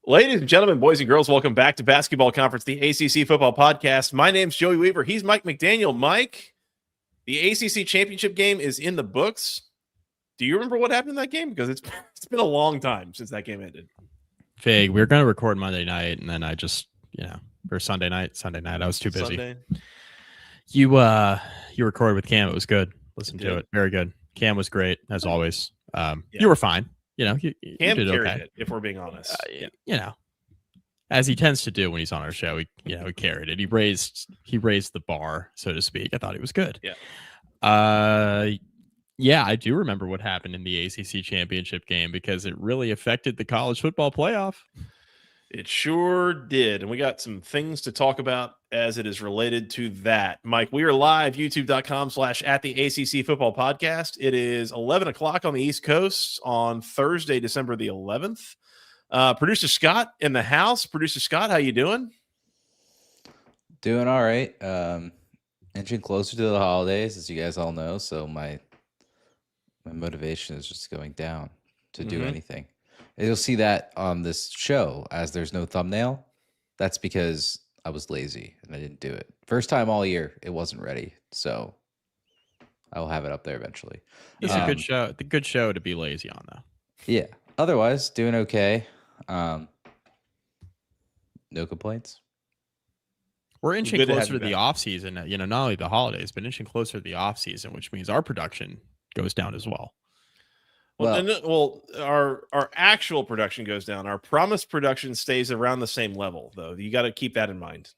Ladies and gentlemen, boys and girls, welcome back to Basketball Conference, the ACC Football Podcast. My name's Joey Weaver. He's Mike McDaniel. Mike, the ACC Championship game is in the books. Do you remember what happened in that game? Because it's been a long time since that game ended. Vague. We were going to record Monday night, and then I just, or Sunday night. I was too busy. Sunday. You recorded with Cam. It was good. Listen to it. Very good. Cam was great, as always. You were fine. Cam did carried okay. it, if we're being honest. As he tends to do when he's on our show, he carried it. He raised the bar, so to speak. I thought he was good. Yeah. I do remember what happened in the ACC championship game because it really affected the college football playoff. It sure did. And we got some things to talk about as it is related to that. Mike, we are live, youtube.com/@the-ACC Football Podcast. It is 11 o'clock on the East Coast on Thursday, December the 11th. Producer Scott in the house. Producer Scott, how you doing? Doing all right. Inching closer to the holidays, as you guys all know. So my motivation is just going down to do anything. And you'll see that on this show as there's no thumbnail. That's because I was lazy and I didn't do it. First time all year, it wasn't ready. So I will have it up there eventually. It's a good show. The good show to be lazy on, though. Yeah. Otherwise, doing okay. No complaints. We're inching closer to the off season. Not only the holidays, but inching closer to the off season, which means our production goes down as well. Our actual production goes down. Our promised production stays around the same level, though. You got to keep that in mind.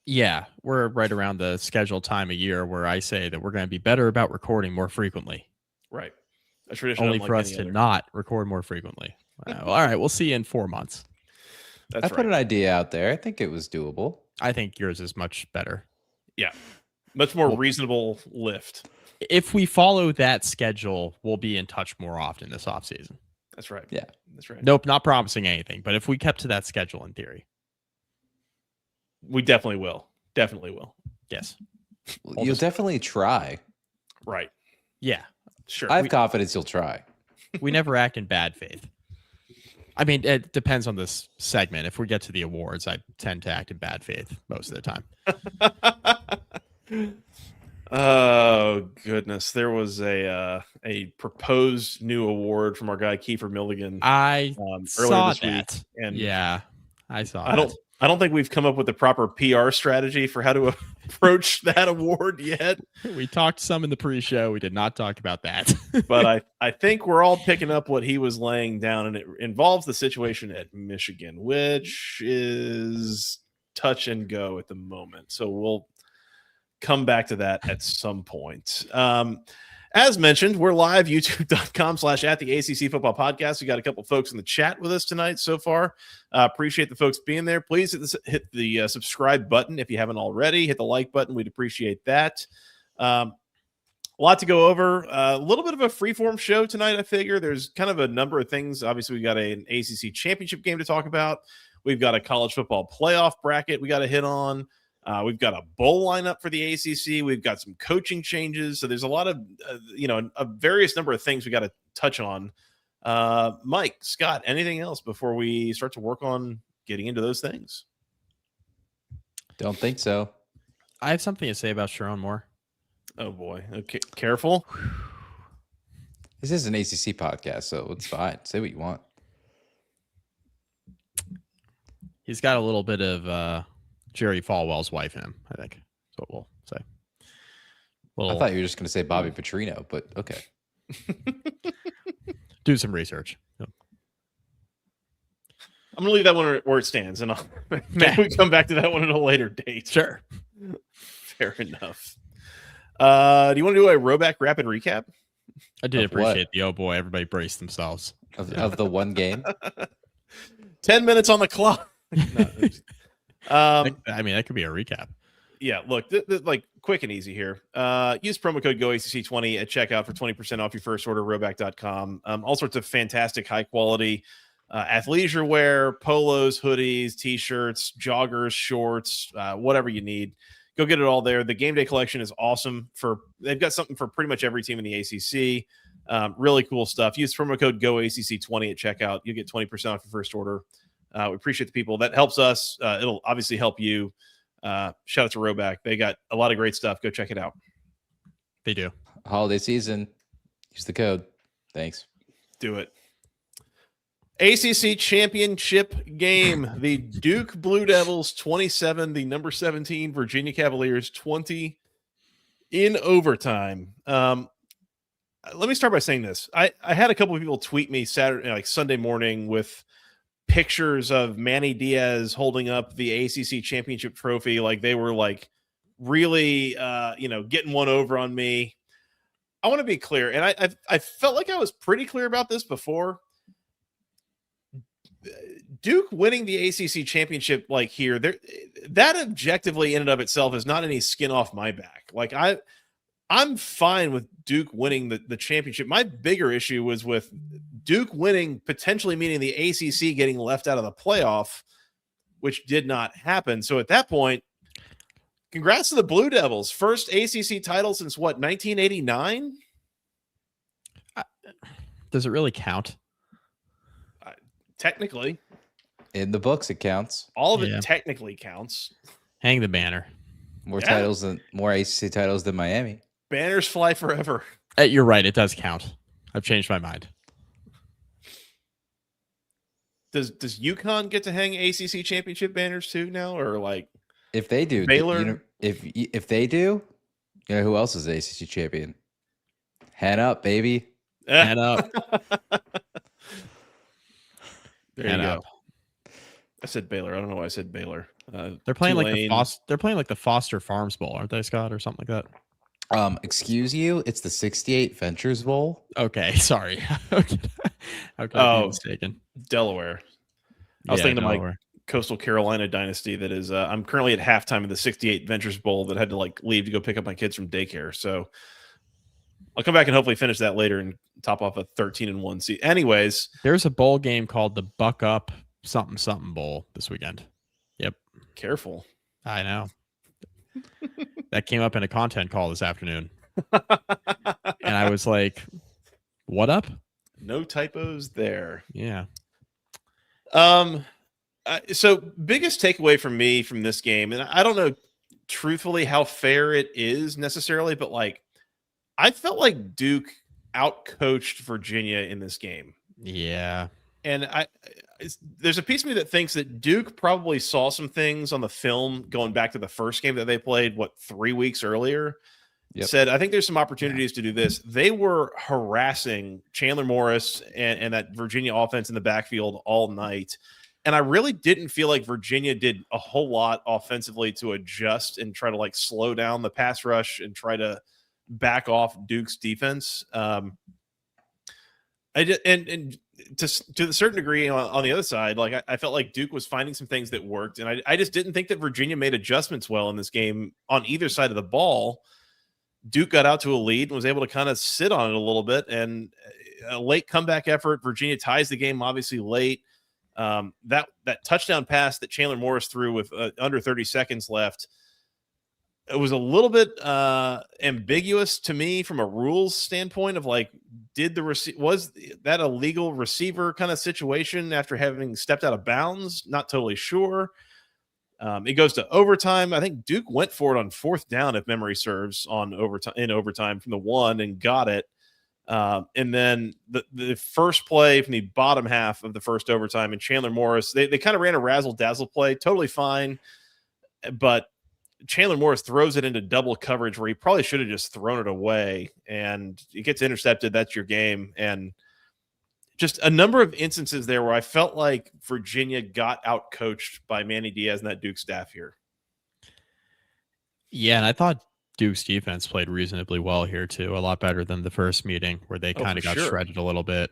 Yeah, we're right around the scheduled time of year where I say that we're going to be better about recording more frequently. Right. A tradition only for us to not record more frequently. All right, we'll see you in 4 months. I put an idea out there. I think it was doable. I think yours is much better. Yeah, much more reasonable lift. If we follow that schedule, we'll be in touch more often this offseason. That's right. Yeah, that's right. Nope, not promising anything. But if we kept to that schedule in theory, we definitely will. Definitely will. Yes. You'll definitely try. Right. Yeah. Sure. I have confidence you'll try. We never act in bad faith. I mean, it depends on this segment. If we get to the awards, I tend to act in bad faith most of the time. Oh goodness, there was a proposed new award from our guy Kiefer Milligan. I earlier this that. week, and yeah, I saw. I don't think we've come up with the proper PR strategy for how to approach that award yet. We talked some in the pre-show. We did not talk about that, but I think we're all picking up what he was laying down, and it involves the situation at Michigan, which is touch and go at the moment. So we'll come back to that at some point. As mentioned, we're live, youtube.com/@the-ACC Football Podcast. We got a couple folks in the chat with us tonight so far. Appreciate the folks being there. Please hit the subscribe button if you haven't already. Hit the like button. We'd appreciate that. A lot to go over. A little bit of a freeform show tonight, I figure. There's kind of a number of things. Obviously, we got an ACC championship game to talk about. We've got a college football playoff bracket we got to hit on. We've got a bowl lineup for the ACC. We've got some coaching changes. So there's a lot of, a various number of things we got to touch on. Mike, Scott, anything else before we start to work on getting into those things? Don't think so. I have something to say about Sharon Moore. Oh, boy. Okay, careful. This is an ACC podcast, so it's fine. Say what you want. He's got a little bit of Jerry Falwell's wife in him, I think. That's what we'll say. I thought you were just going to say Bobby Petrino, but okay. Do some research. Yep. I'm going to leave that one where it stands, and maybe we come back to that one at a later date. Sure. Fair enough. Do you want to do a Roback Rapid Recap? I did appreciate the oh boy, everybody brace themselves. Of the one game? 10 minutes on the clock. I mean, that could be a recap. Yeah, look, like quick and easy here. Use promo code GOACC20 at checkout for 20% off your first order, roback.com. All sorts of fantastic, high-quality athleisure wear, polos, hoodies, T-shirts, joggers, shorts, whatever you need. Go get it all there. The game day collection is awesome. They've got something for pretty much every team in the ACC. Really cool stuff. Use promo code GOACC20 at checkout. You get 20% off your first order. We appreciate the people. That helps us. It'll obviously help you. Shout out to Roback. They got a lot of great stuff. Go check it out. They do. Holiday season. Use the code. Thanks. Do it. ACC championship game. The Duke Blue Devils 27, the number 17 Virginia Cavaliers 20 in overtime. Let me start by saying this. I had a couple of people tweet me Sunday morning with pictures of Manny Diaz holding up the ACC championship trophy. Like they were like really, getting one over on me. I want to be clear. And I felt like I was pretty clear about this before. Duke winning the ACC championship like here, that objectively in and of itself is not any skin off my back. Like I'm fine with Duke winning the championship. My bigger issue was with Duke winning, potentially meaning the ACC getting left out of the playoff, which did not happen. So at that point, congrats to the Blue Devils. First ACC title since what, 1989? Does it really count? Technically. In the books, it counts. All of it technically counts. Hang the banner. More titles than more ACC titles than Miami. Banners fly forever. You're right. It does count. I've changed my mind. Does UConn get to hang ACC championship banners too now, or like if they do, Baylor? If they do, you know who else is ACC champion? Hand up, baby. Hand up. There you go. I said Baylor. I don't know why I said Baylor. They're playing like the Foster Farms Bowl, aren't they, Scott, or something like that? Excuse you. It's the 68 Ventures Bowl. Okay, sorry. Okay, mistaken. Delaware. I was thinking of my Coastal Carolina dynasty. That is, I'm currently at halftime of the 68 Ventures Bowl that had to like leave to go pick up my kids from daycare. So I'll come back and hopefully finish that later and top off a 13-1 season. Anyways, there's a bowl game called the Buck Up something Bowl this weekend. Yep. Careful. I know. That came up in a content call this afternoon. And I was like, what up? No typos there. Yeah. So biggest takeaway from me from this game, and I don't know truthfully how fair it is necessarily, but like I felt like Duke outcoached Virginia in this game. Yeah. And there's a piece of me that thinks that Duke probably saw some things on the film going back to the first game that they played, 3 weeks earlier. Yep. Said, I think there's some opportunities to do this. They were harassing Chandler Morris and that Virginia offense in the backfield all night. And I really didn't feel like Virginia did a whole lot offensively to adjust and try to like slow down the pass rush and try to back off Duke's defense. To a certain degree on the other side, like I felt like Duke was finding some things that worked. And I just didn't think that Virginia made adjustments well in this game on either side of the ball. Duke got out to a lead and was able to kind of sit on it a little bit, and a late comeback effort. Virginia ties the game obviously late. That touchdown pass that Chandler Morris threw with under 30 seconds left, it was a little bit ambiguous to me from a rules standpoint of like, was that a legal receiver kind of situation after having stepped out of bounds? Not totally sure. It goes to overtime. I think Duke went for it on fourth down, if memory serves, in overtime from the 1 and got it. And then the first play from the bottom half of the first overtime, and Chandler Morris, they kind of ran a razzle-dazzle play, totally fine. But Chandler Morris throws it into double coverage where he probably should have just thrown it away, and it gets intercepted. That's your game. And just a number of instances there where I felt like Virginia got out-coached by Manny Diaz and that Duke staff here. Yeah, and I thought Duke's defense played reasonably well here too, a lot better than the first meeting where they kind of got shredded a little bit.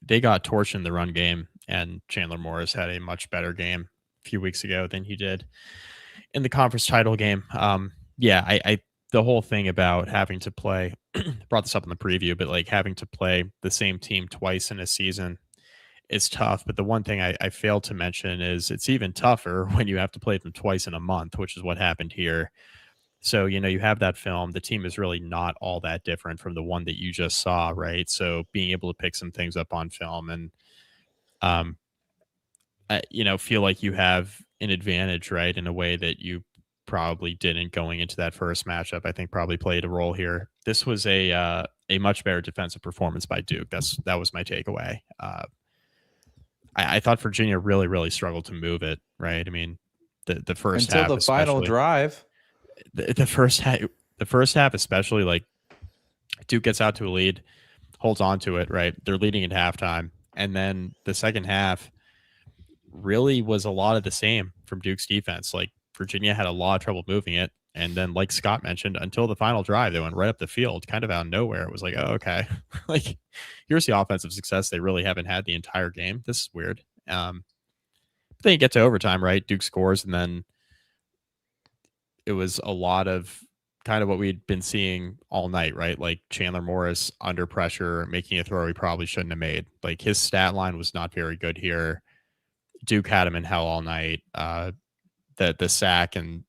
They got torched in the run game, and Chandler Morris had a much better game a few weeks ago than he did in the conference title game. The whole thing about having to play, brought this up in the preview, but like having to play the same team twice in a season is tough. But the one thing I failed to mention is it's even tougher when you have to play them twice in a month, which is what happened here. So, you have that film. The team is really not all that different from the one that you just saw, right? So being able to pick some things up on film and feel like you have an advantage, right, in a way that you probably didn't going into that first matchup. I think probably played a role here. This was a much better defensive performance by Duke. That was my takeaway. I thought Virginia really, really struggled to move it, right? I mean, the first until half, the final drive. The first half, especially, like Duke gets out to a lead, holds on to it, right? They're leading at halftime, and then the second half really was a lot of the same from Duke's defense. Like Virginia had a lot of trouble moving it. And then, like Scott mentioned, until the final drive, they went right up the field, kind of out of nowhere. It was like, oh, okay. Like, here's the offensive success they really haven't had the entire game. This is weird. But then you get to overtime, right? Duke scores, and then it was a lot of kind of what we'd been seeing all night, right? Like Chandler Morris under pressure, making a throw he probably shouldn't have made. Like his stat line was not very good here. Duke had him in hell all night. The sack and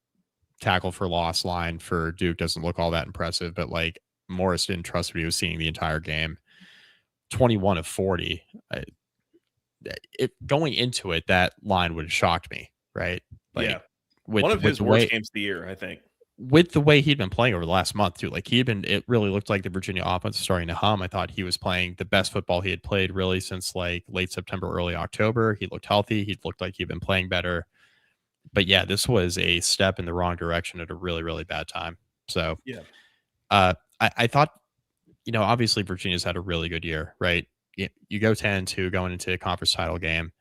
tackle for loss line for Duke doesn't look all that impressive, but like Morris didn't trust what he was seeing the entire game. 21 of 40. Going into it, that line would have shocked me, right? Like, yeah. One of his worst games of the year, I think. With the way he'd been playing over the last month, too. Like, it really looked like the Virginia offense was starting to hum. I thought he was playing the best football he had played really since like late September, early October. He looked healthy. He looked like he'd been playing better. But yeah, this was a step in the wrong direction at a really, really bad time. So, yeah, I thought, obviously Virginia's had a really good year, right? You go 10-2 going into a conference title game.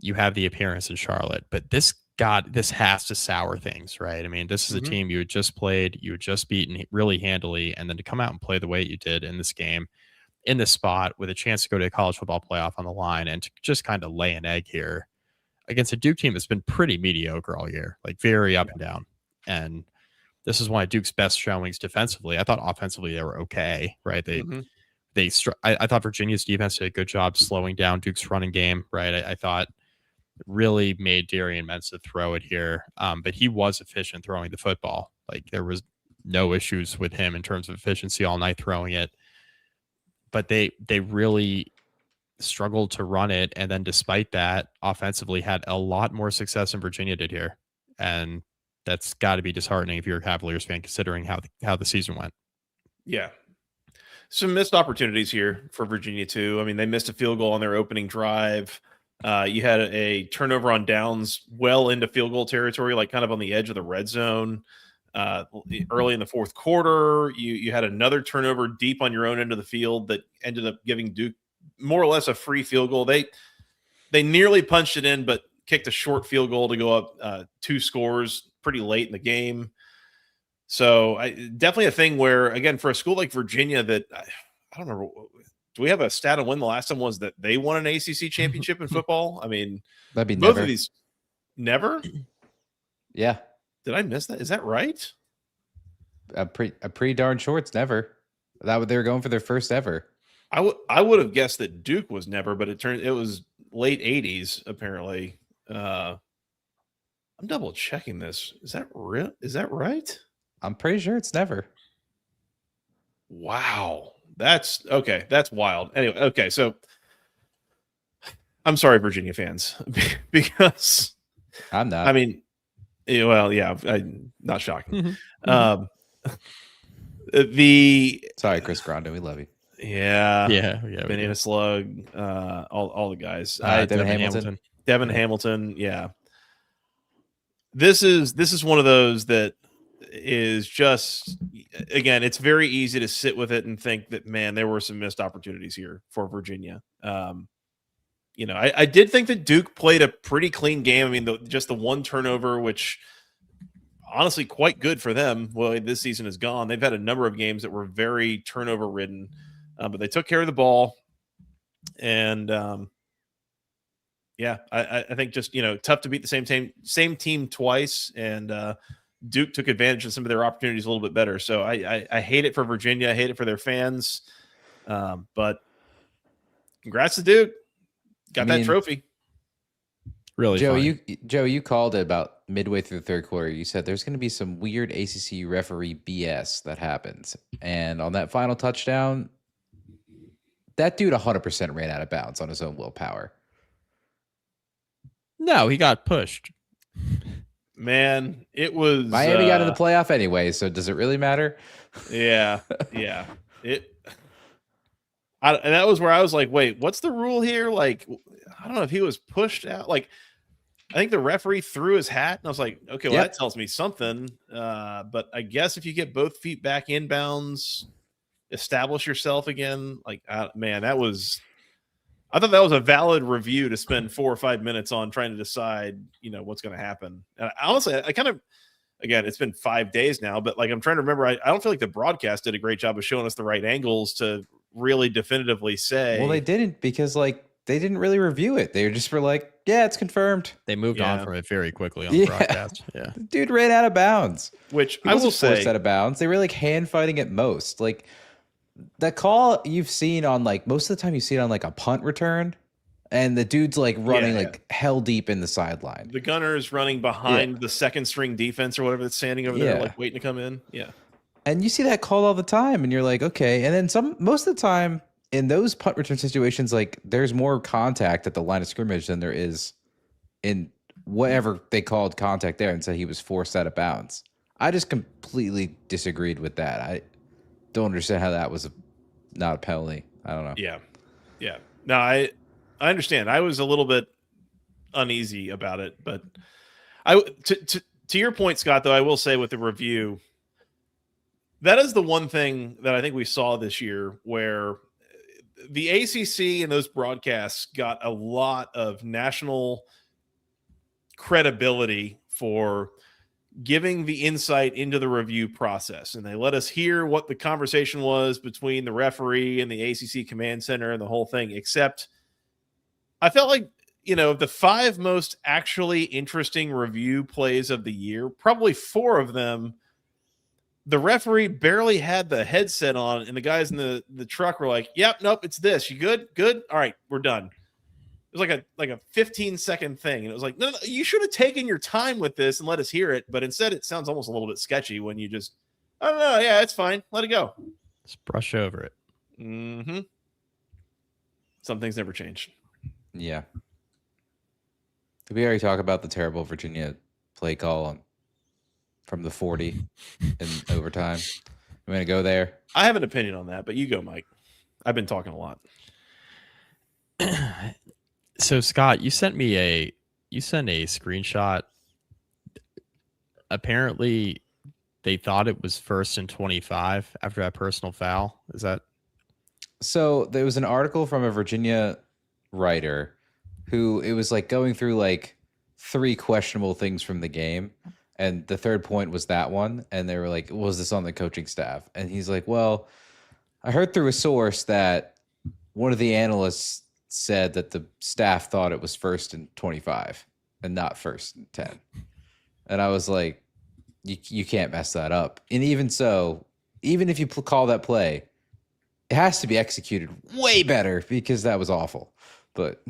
You have the appearance in Charlotte, but this has to sour things, right? I mean, this is a team you had just played, you had just beaten really handily, and then to come out and play the way you did in this game, in this spot, with a chance to go to a college football playoff on the line, and to just kind of lay an egg here against a Duke team that's been pretty mediocre all year, like very up and down. And this is one of Duke's best showings defensively. I thought offensively they were okay, right? I thought Virginia's defense did a good job slowing down Duke's running game, right? I thought really made Darian Mensah throw it here, but he was efficient throwing the football. Like there was no issues with him in terms of efficiency all night throwing it. But they really struggled to run it, and then despite that, offensively had a lot more success than Virginia did here, and that's got to be disheartening if you're a Cavaliers fan, considering how the season went. Yeah, some missed opportunities here for Virginia too. I mean, they missed a field goal on their opening drive. You had a turnover on downs well into field goal territory, like kind of on the edge of the red zone. Early in the fourth quarter, you had another turnover deep on your own end of the field that ended up giving Duke more or less a free field goal. They nearly punched it in, but kicked a short field goal to go up 2 scores pretty late in the game. So definitely a thing where, again, for a school like Virginia that I don't remember, do we have a stat on when the last time was that they won an ACC championship in football? I mean, that'd be both never. of these. Never? Yeah. Did I miss that? Is that right? A pretty darn short. It's never. They were going for their first ever. I would have guessed that Duke was never, but it was late 80s apparently. I'm double checking this. Is that real? Is that right? I'm pretty sure it's never. Wow. That's okay. That's wild. Anyway, okay. So I'm sorry, Virginia fans, because I'm not. I mean, well, yeah, not shocking. Sorry, Chris Grondin, we love you. Yeah. Banana Slug, all the guys. Devin Hamilton. Devin Hamilton. Yeah. This is one of those that is just, again, it's very easy to sit with it and think that, man, there were some missed opportunities here for Virginia. I did think that Duke played a pretty clean game. I mean, just the one turnover, which honestly quite good for them. Well, this season is gone. They've had a number of games that were very turnover ridden, but they took care of the ball. And I think just, tough to beat the same team twice. And Duke took advantage of some of their opportunities a little bit better. So I hate it for Virginia. I hate it for their fans. But congrats to Duke. Got that trophy. Really, Joe, you called it about midway through the third quarter. You said there's going to be some weird ACC referee BS that happens. And on that final touchdown, that dude 100% ran out of bounds on his own willpower. No, he got pushed. Man, it was Miami got in the playoff anyway, so does it really matter? Yeah. And that was where I was like, wait, what's the rule here? Like, I don't know if he was pushed out. Like, I think the referee threw his hat, and I was like, okay, well, that tells me something. But I guess if you get both feet back inbounds, establish yourself again. Like, man, I thought that was a valid review to spend 4 or 5 minutes on trying to decide, what's going to happen. And honestly, I kind of, again, it's been 5 days now, but like, I'm trying to remember, I don't feel like the broadcast did a great job of showing us the right angles to really definitively say. Well, they didn't, because like they didn't really review it. They just were like, yeah, it's confirmed. They moved on from it very quickly on the broadcast. Yeah. The dude ran out of bounds. Which I will say, forced out of bounds. They were like hand fighting at most. Like, the call you've seen on, like, most of the time you see it on like a punt return, and the dude's like running like hell deep in the sideline. The gunner is running behind the second string defense or whatever that's standing over there, like waiting to come in. Yeah. And you see that call all the time, and you're like, okay. And then most of the time in those punt return situations, like, there's more contact at the line of scrimmage than there is in whatever they called contact there, and said he was forced out of bounds. I just completely disagreed with that. I don't understand how that was not a penalty. I don't know. Yeah. No, I understand. I was a little bit uneasy about it, but to your point, Scott, though, I will say with the review, that is the one thing that I think we saw this year where the ACC and those broadcasts got a lot of national credibility for giving the insight into the review process. And they let us hear what the conversation was between the referee and the ACC command center and the whole thing, except I felt like, the 5 most actually interesting review plays of the year, probably 4 of them, the referee barely had the headset on, and the guys in the truck were like, yep, nope, it's this. You good? Good? All right, we're done. It was like a 15-second thing. And it was like, no, you should have taken your time with this and let us hear it. But instead, it sounds almost a little bit sketchy when you just, I don't know. Yeah, it's fine. Let it go. Just brush over it. Mm-hmm. Some things never change. Yeah. Did we already talk about the terrible Virginia play call from the 40 in overtime? I'm going to go there. I have an opinion on that, but you go, Mike. I've been talking a lot. So, Scott, you sent a screenshot. Apparently, they thought it was 1st and 25 after that personal foul. Is that? So there was an article from a Virginia writer who, it was like going through like 3 questionable things from the game. And the third point was that one. And they were like, was this on the coaching staff? And he's like, well, I heard through a source that one of the analysts said that the staff thought it was 1st and 25 and not 1st and 10. And I was like, you can't mess that up. And even so, even if you call that play, it has to be executed way better, because that was awful. But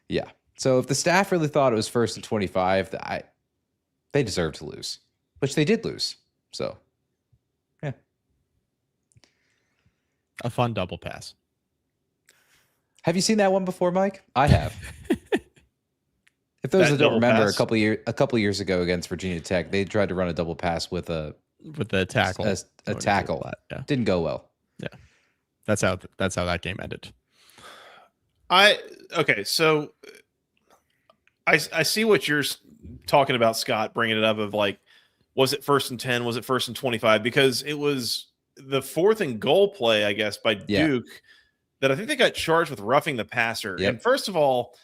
yeah. So if the staff really thought it was 1st and 25, they deserve to lose, which they did lose. So, yeah. A fun double pass. Have you seen that one before, Mike? I have. If those that don't remember, pass. a couple years ago against Virginia Tech, they tried to run a double pass with a tackle. A tackle. Yeah. Didn't go well. Yeah. That's how that game ended. So I see what you're talking about, Scott, bringing it up of like, was it 1st and 10? Was it 1st and 25? Because it was the 4th and goal play, I guess, by Duke that I think they got charged with roughing the passer. Yep. And first of all,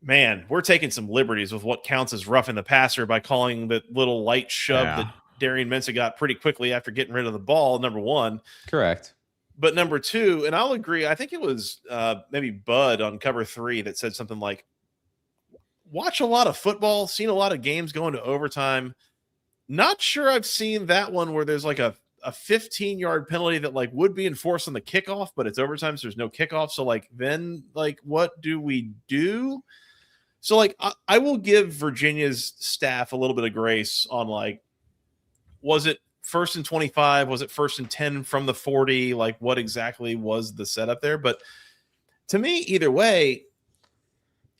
man, we're taking some liberties with what counts as roughing the passer by calling the little light shove that Darian Mensah got pretty quickly after getting rid of the ball, number 1. Correct. But number 2, and I'll agree, I think it was maybe Bud on Cover 3 that said something like, watch a lot of football, seen a lot of games going to overtime. Not sure I've seen that one where there's like a 15-yard penalty that like would be enforced on the kickoff, but it's overtime, so there's no kickoff. So like, then like, what do we do? So like, I will give Virginia's staff a little bit of grace on like, was it 1st and 25? Was it 1st and 10 from the 40? Like, what exactly was the setup there? But to me, either way,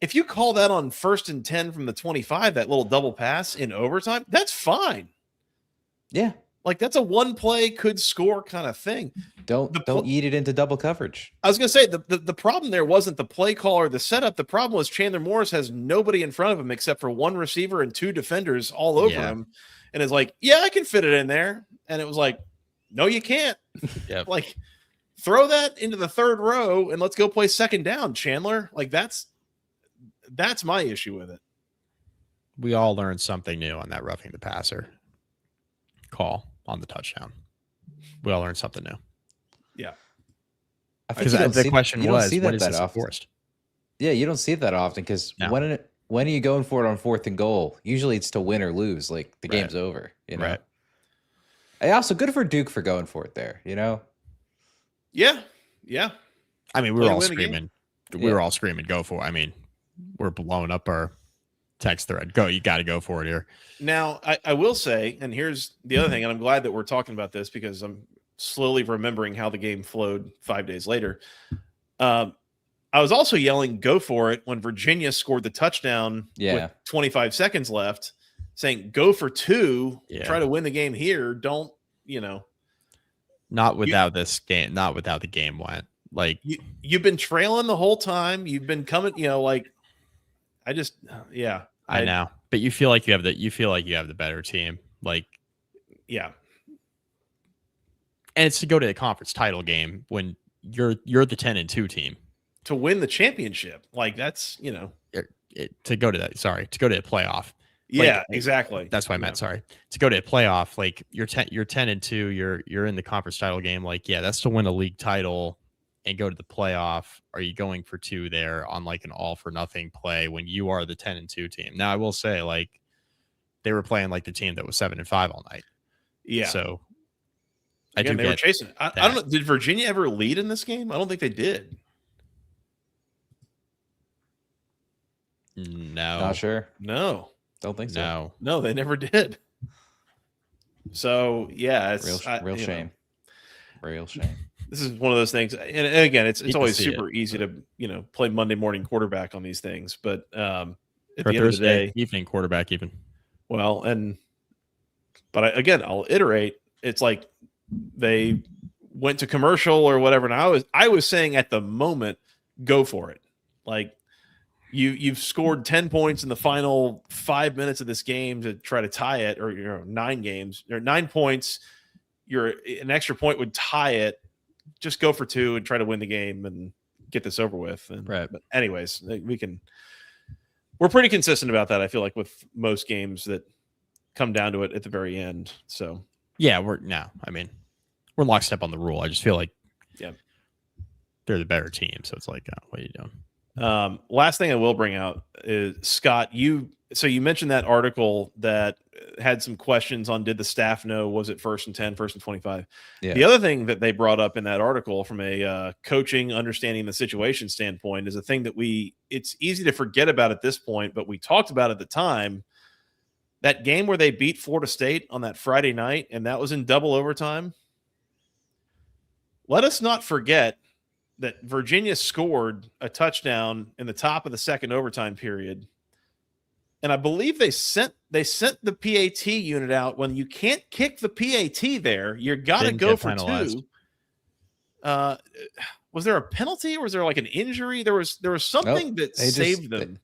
if you call that on 1st and 10 from the 25, that little double pass in overtime, that's fine. Yeah. Like that's a one play could score kind of thing. Don't eat it into double coverage. I was going to say the problem there wasn't the play call or the setup. The problem was Chandler Morris has nobody in front of him except for one receiver and 2 defenders all over him. And it's like, yeah, I can fit it in there. And it was like, no, you can't. Yep. Like throw that into the 3rd row and let's go play 2nd down, Chandler. Like that's my issue with it. We all learned something new on that roughing the passer call on the touchdown. We all learned something new. Yeah. Because the question was, when is this enforced? Yeah, you don't see it that often because when are you going for it on 4th and goal? Usually it's to win or lose. Like the game's over. You know? Right. And also good for Duke for going for it there, you know? Yeah. Yeah. I mean, we were all screaming. We were all screaming, go for it. I mean, we're blowing up our text thread. Go, you got to go for it here. Now, I will say, and here's the other thing, and I'm glad that we're talking about this because I'm slowly remembering how the game flowed 5 days later. I was also yelling, go for it, when Virginia scored the touchdown with 25 seconds left, saying, go for 2, try to win the game here. Don't, Not without this game, not without the game went. Like, you've been trailing the whole time. You've been coming, I know, but you feel like you have the better team. Like, yeah. And it's to go to the conference title game when you're the 10-2 team to win the championship. Like that's, to go to the playoff. Yeah, like, exactly. That's what I meant. Sorry. To go to a playoff, like you're 10-2, you're in the conference title game. Like, yeah, that's to win a league title and go to the playoff. Are you going for 2 there on like an all for nothing play when you are the 10-2 team? Now I will say, like, they were playing like the team that was 7-5 all night. Yeah. So they were chasing. I don't know. Did Virginia ever lead in this game? I don't think they did. No. Not sure. No. Don't think so. No, they never did. So yeah, it's real shame. Real shame. This is one of those things, and again, it's always super easy to play Monday morning quarterback on these things, but at the end of the day, evening quarterback even. Well, but I'll iterate. It's like they went to commercial or whatever, and I was saying at the moment, go for it. Like you've scored 10 points in the final 5 minutes of this game to try to tie it, or 9 points. An extra point would tie it. Just go for 2 and try to win the game and get this over with. But anyways, we're pretty consistent about that. I feel like with most games that come down to it at the very end. So yeah, we're lockstep on the rule. I just feel like they're the better team. So it's like, what are you doing? Last thing I will bring out is, Scott, you mentioned that article that had some questions on, did the staff know, was it 1st and 10, 1st and 25? Yeah. The other thing that they brought up in that article from a coaching, understanding the situation standpoint is a thing that it's easy to forget about at this point, but we talked about at the time, that game where they beat Florida State on that Friday night, and that was in double overtime. Let us not forget that Virginia scored a touchdown in the top of the second overtime period. And I believe they sent the PAT unit out. When you can't kick the PAT there, you got to go for 2. Was there a penalty or was there like an injury? There was something that saved them.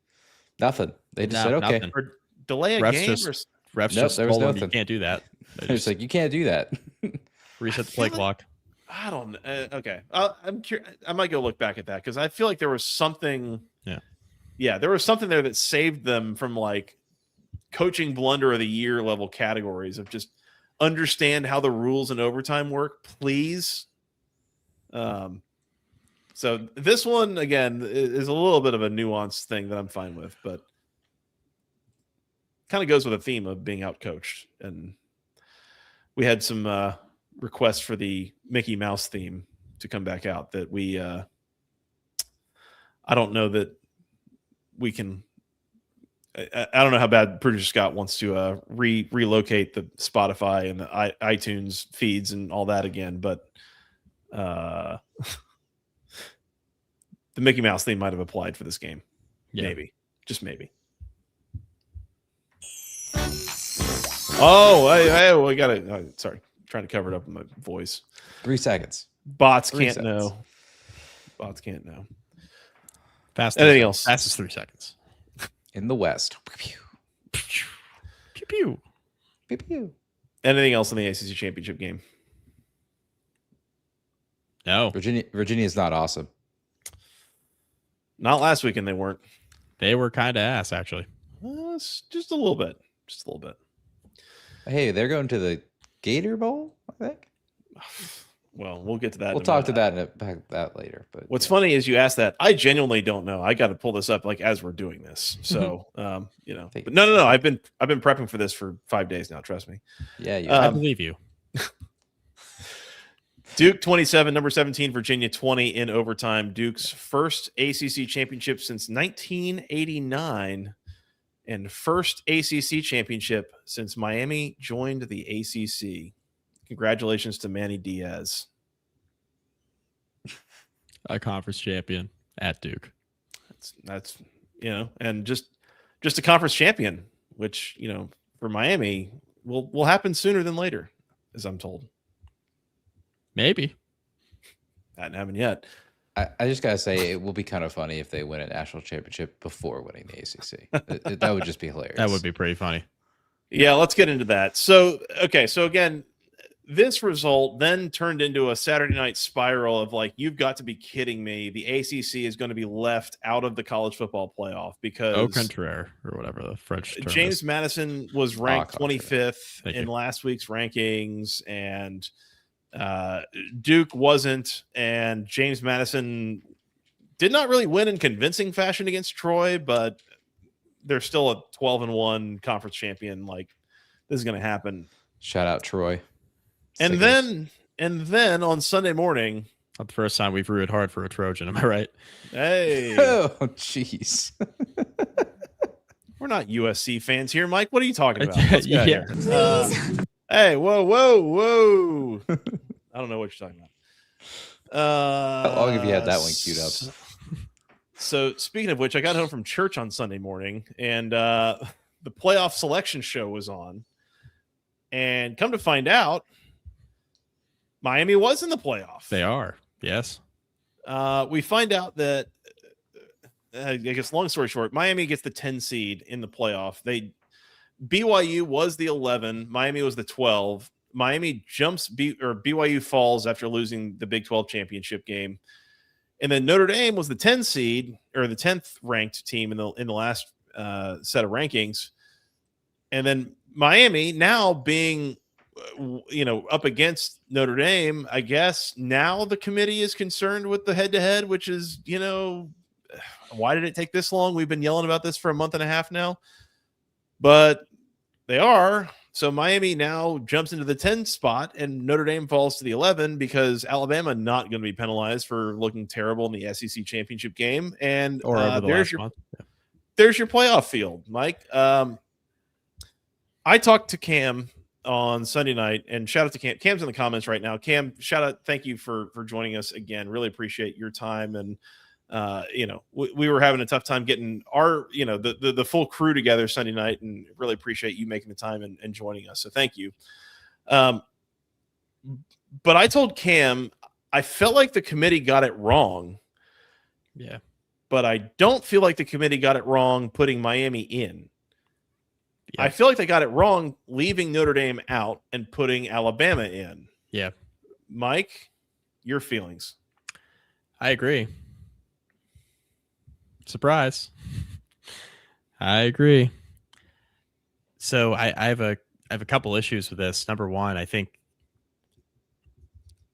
Nothing. They just said, okay. Nothing. Or delay a game. Refs just told them you can't do that. It's like, you can't do that. Reset the play clock. I don't know. Okay. I'm curious. I might go look back at that because I feel like there was something. Yeah, there was something there that saved them from like coaching blunder of the year level categories of just understand how the rules in overtime work, please. So this one, again, is a little bit of a nuanced thing that I'm fine with, but kind of goes with the theme of being outcoached. And we had some requests for the Mickey Mouse theme to come back out that we I don't know that we can. I don't know how bad producer Scott wants to relocate the Spotify and the iTunes feeds and all that again, but the Mickey Mouse theme might have applied for this game. Maybe. Just maybe. Oh, we got to. Sorry. Trying to cover it up in my voice. 3 seconds. Bots can't know. Bots can't know. Anything else? Fastest 3 seconds. In the West. Pew pew. Pew pew. Anything else in the ACC championship game? No. Virginia is not awesome. Not last weekend. They weren't. They were kind of ass, actually. Just a little bit. Just a little bit. Hey, they're going to the Gator Bowl, I think. Well, we'll get to that. We'll talk to that later. But what's funny is you asked that. I genuinely don't know. I got to pull this up like as we're doing this. So, But no. I've been prepping for this for 5 days now. Trust me. Yeah, I believe you. Duke 27, number 17, Virginia 20 in overtime. Duke's first ACC championship since 1989 and first ACC championship since Miami joined the ACC. Congratulations to Manny Diaz. A conference champion at Duke. That's and just a conference champion, which, for Miami will happen sooner than later, as I'm told. Maybe. That haven't yet. I just got to say, it will be kind of funny if they win a national championship before winning the ACC. That would just be hilarious. That would be pretty funny. Yeah, let's get into that. So again, this result then turned into a Saturday night spiral of like, you've got to be kidding me. The ACC is going to be left out of the college football playoff because au contraire, or whatever the French term James is. Madison was ranked 25th in last week's rankings, and Duke wasn't, and James Madison did not really win in convincing fashion against Troy, but they're still a 12-1 conference champion. Like, this is going to happen. Shout out Troy. And then on Sunday morning, not the first time we've rooted hard for a Trojan, am I right? Hey. Oh, jeez. We're not USC fans here, Mike. What are you talking about? Yeah. Hey, whoa. I don't know what you're talking about. How long have you had that one queued up? So speaking of which, I got home from church on Sunday morning, and the playoff selection show was on. And come to find out, Miami was in the playoff. They are, yes. We find out that, I guess long story short, Miami gets the 10 seed in the playoff. BYU was the 11. Miami was the 12. Miami BYU falls after losing the Big 12 championship game. And then Notre Dame was the 10 seed, or the 10th ranked team in the last set of rankings. And then Miami now being up against Notre Dame, I guess now the committee is concerned with the head-to-head, which is, why did it take this long? We've been yelling about this for a month and a half now. But they are. So Miami now jumps into the 10 spot, and Notre Dame falls to the 11 because Alabama not going to be penalized for looking terrible in the SEC championship game. And there's your playoff field, Mike. I talked to Cam on Sunday night, and shout out to Cam. Cam's in the comments right now. Cam, shout out. Thank you for joining us again. Really appreciate your time. And, we were having a tough time getting our, the full crew together Sunday night, and really appreciate you making the time and joining us. So thank you. But I told Cam, I felt like the committee got it wrong. Yeah. But I don't feel like the committee got it wrong putting Miami in. Yeah. I feel like they got it wrong leaving Notre Dame out and putting Alabama in. Yeah. Mike, your feelings? I agree. Surprise. I agree. So I have a couple issues with this. Number one, I think,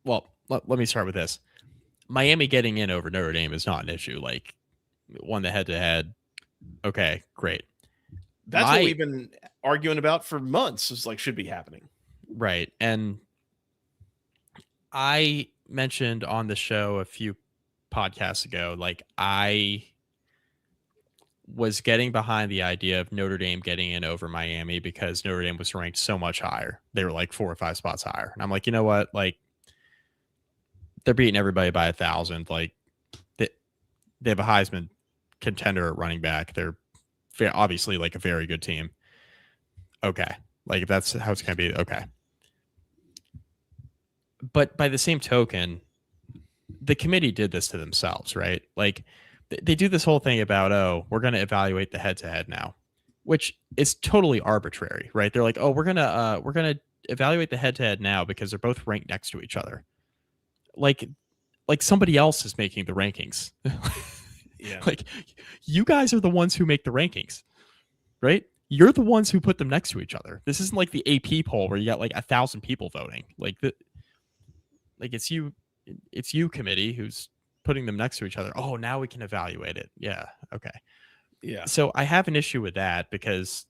well, let me start with this. Miami getting in over Notre Dame is not an issue. Like, won the head-to-head. Okay, great. That's what we've been arguing about for months. It's like, should be happening. Right. And I mentioned on the show a few podcasts ago, like, I was getting behind the idea of Notre Dame getting in over Miami because Notre Dame was ranked so much higher. They were like 4 or 5 spots higher. And I'm like, you know what? Like, they're beating everybody by 1,000. Like, they have a Heisman contender at running back. They're obviously like a very good team. Okay. Like if that's how it's going to be, okay. But by the same token, the committee did this to themselves, right? Like they do this whole thing about, oh, we're going to evaluate the head-to-head now, which is totally arbitrary, right? They're like, oh, we're going to evaluate the head-to-head now because they're both ranked next to each other. Like somebody else is making the rankings. Yeah. Like you guys are the ones who make the rankings, right? You're the ones who put them next to each other. This isn't like the AP poll where you got like 1,000 people voting. Like it's you committee who's putting them next to each other. Oh, now we can evaluate it. Yeah. Okay. Yeah. So I have an issue with that because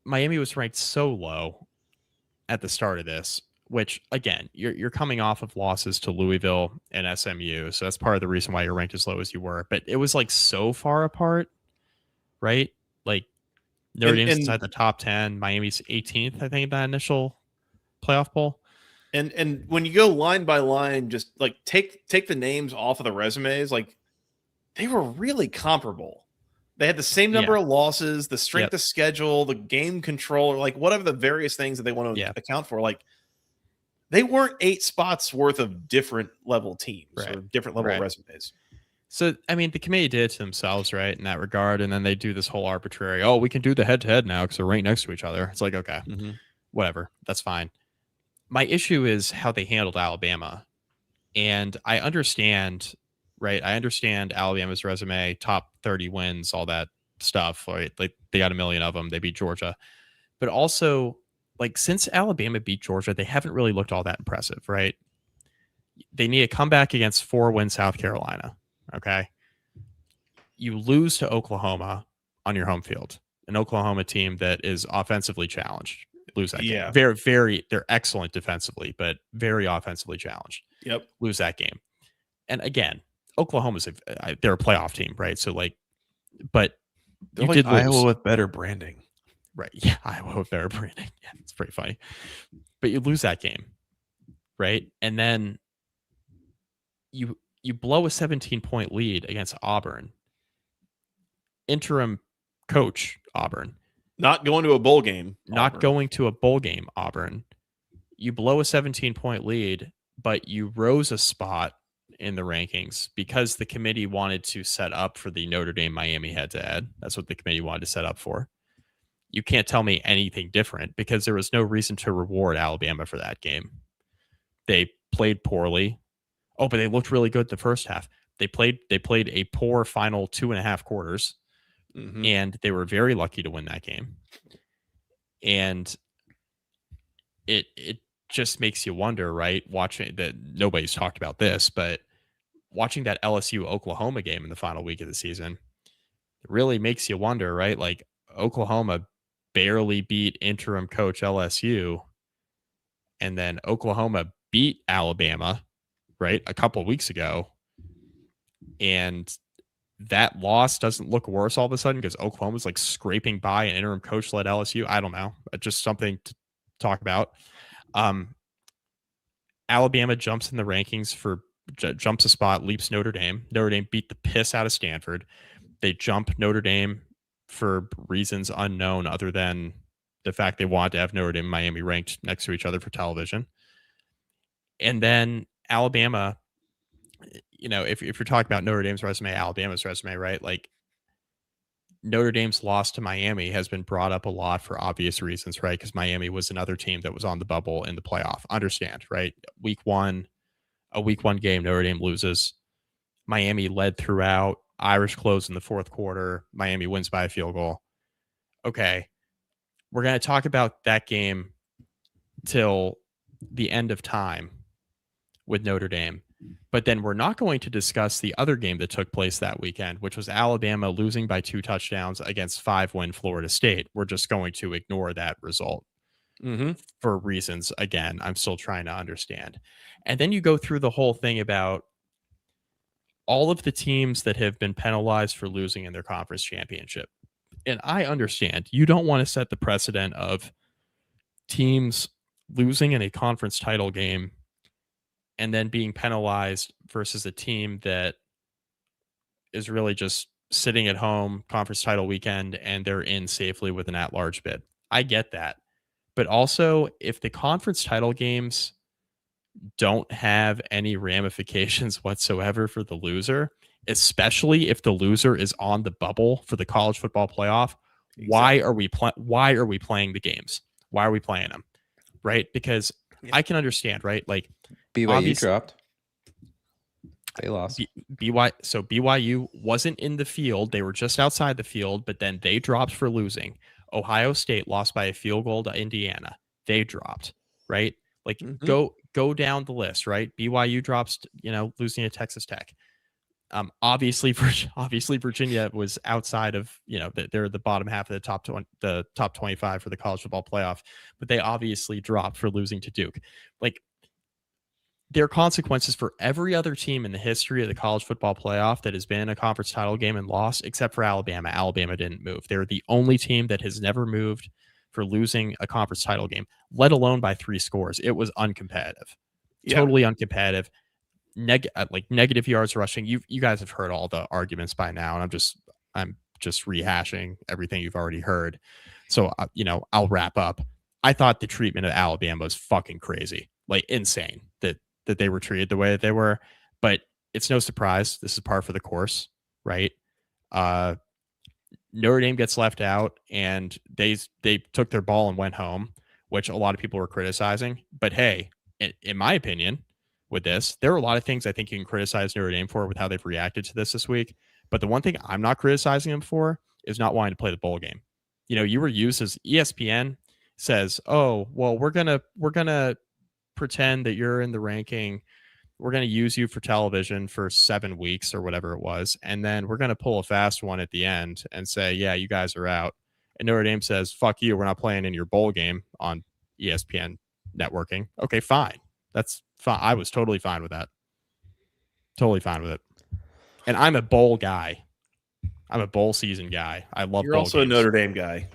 Miami was ranked so low at the start of this, which again, you're coming off of losses to Louisville and SMU. So that's part of the reason why you're ranked as low as you were, but it was like so far apart, right? Like Notre Dame's inside the top 10, Miami's 18th, I think, in that initial playoff poll. And when you go line by line, just like take the names off of the resumes, like they were really comparable. They had the same number of losses, the strength of schedule, the game control, like whatever the various things that they want to account for. Like they weren't 8 spots worth of different level teams or different level resumes. So, I mean, the committee did it to themselves, right, in that regard. And then they do this whole arbitrary, oh, we can do the head-to-head now because they're right next to each other. It's like, okay, whatever. That's fine. My issue is how they handled Alabama. And I understand, right? I understand Alabama's resume, top 30 wins, all that stuff. Right? Like they got 1 million of them. They beat Georgia. But also, like since Alabama beat Georgia, they haven't really looked all that impressive, right? They need a comeback against 4-win South Carolina. Okay. You lose to Oklahoma on your home field, an Oklahoma team that is offensively challenged. Lose that game. Very, they're excellent defensively, but very offensively challenged. Yep. Lose that game. And again, Oklahoma's they're a playoff team, right? So like, but they're like Iowa with better branding. Right. Yeah. Iowa with better branding. Yeah. It's pretty funny. But you lose that game. Right. And then you blow a 17-point lead against Auburn. Interim coach Auburn. Not going to a bowl game. Not going to a bowl game, Auburn. You blow a 17-point lead, but you rose a spot in the rankings because the committee wanted to set up for the Notre Dame Miami head-to-head. That's what the committee wanted to set up for. You can't tell me anything different because there was no reason to reward Alabama for that game. They played poorly. Oh, but they looked really good the first half. They played a poor final 2.5 quarters, and they were very lucky to win that game. And it just makes you wonder, right? Watching that, nobody's talked about this, but watching that LSU Oklahoma game in the final week of the season, it really makes you wonder, right? Like Oklahoma barely beat interim coach LSU, and then Oklahoma beat Alabama, right, a couple of weeks ago, and that loss doesn't look worse all of a sudden because Oklahoma's like scraping by an interim coach led LSU. I don't know, just something to talk about. Alabama jumps in the rankings jumps a spot, leaps Notre Dame. Notre Dame beat the piss out of Stanford. They jump Notre Dame for reasons unknown other than the fact they want to have Notre Dame and Miami ranked next to each other for television. And then Alabama, you know, if you're talking about Notre Dame's resume, Alabama's resume, right? Like Notre Dame's loss to Miami has been brought up a lot for obvious reasons, right? Because Miami was another team that was on the bubble in the playoff. Understand, right? A week one game, Notre Dame loses. Miami led throughout. Irish closed in the fourth quarter. Miami wins by a field goal. Okay. We're going to talk about that game till the end of time with Notre Dame. But then we're not going to discuss the other game that took place that weekend, which was Alabama losing by 2 touchdowns against 5-win Florida State. We're just going to ignore that result for reasons, again, I'm still trying to understand. And then you go through the whole thing about all of the teams that have been penalized for losing in their conference championship. And I understand you don't want to set the precedent of teams losing in a conference title game and then being penalized versus a team that is really just sitting at home, conference title weekend, and they're in safely with an at-large bid. I get that. But also, if the conference title games don't have any ramifications whatsoever for the loser, especially if the loser is on the bubble for the college football playoff, why are we playing the games? Why are we playing them? Right? Because I can understand, right? Like BYU dropped. They lost. So BYU wasn't in the field. They were just outside the field, but then they dropped for losing. Ohio State lost by a field goal to Indiana. They dropped, right? Like go down the list, right? BYU drops, losing to Texas Tech. Obviously Virginia was outside of, they're the bottom half of the top 25 for the college football playoff, but they obviously dropped for losing to Duke. Like, there are consequences for every other team in the history of the college football playoff that has been in a conference title game and lost, except for Alabama. Alabama didn't move. They're the only team that has never moved for losing a conference title game, let alone by 3 scores. It was uncompetitive, totally uncompetitive. Negative yards rushing. You guys have heard all the arguments by now, and I'm just rehashing everything you've already heard. So, I'll wrap up. I thought the treatment of Alabama was fucking crazy, like insane that they were treated the way that they were, but it's no surprise. This is par for the course, right? Notre Dame gets left out, and they took their ball and went home, which a lot of people were criticizing. But hey, in my opinion, with this, there are a lot of things I think you can criticize Notre Dame for with how they've reacted to this week. But the one thing I'm not criticizing them for is not wanting to play the bowl game. You were used as ESPN says, oh, well, we're gonna pretend that you're in the ranking. We're going to use you for television for 7 weeks or whatever it was. And then we're going to pull a fast one at the end and say, yeah, you guys are out. And Notre Dame says, fuck you. We're not playing in your bowl game on ESPN networking. Okay, fine. That's fine. I was totally fine with that. Totally fine with it. And I'm a bowl guy. I'm a bowl season guy. I love You're bowl also games. a Notre Dame guy.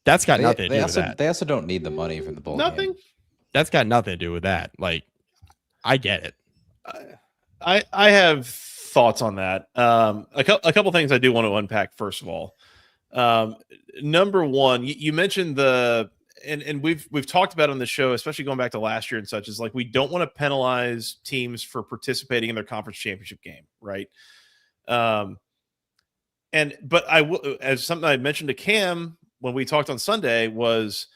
That's got nothing to do with that. They also don't need the money from the bowl game. That's got nothing to do with that. Like, I get it. I have thoughts on that. A couple things I do want to unpack. First of all, number one, you mentioned and we've talked about on the show, especially going back to last year and such, is like we don't want to penalize teams for participating in their conference championship game, right? But I will, as something I mentioned to Cam when we talked on Sunday was.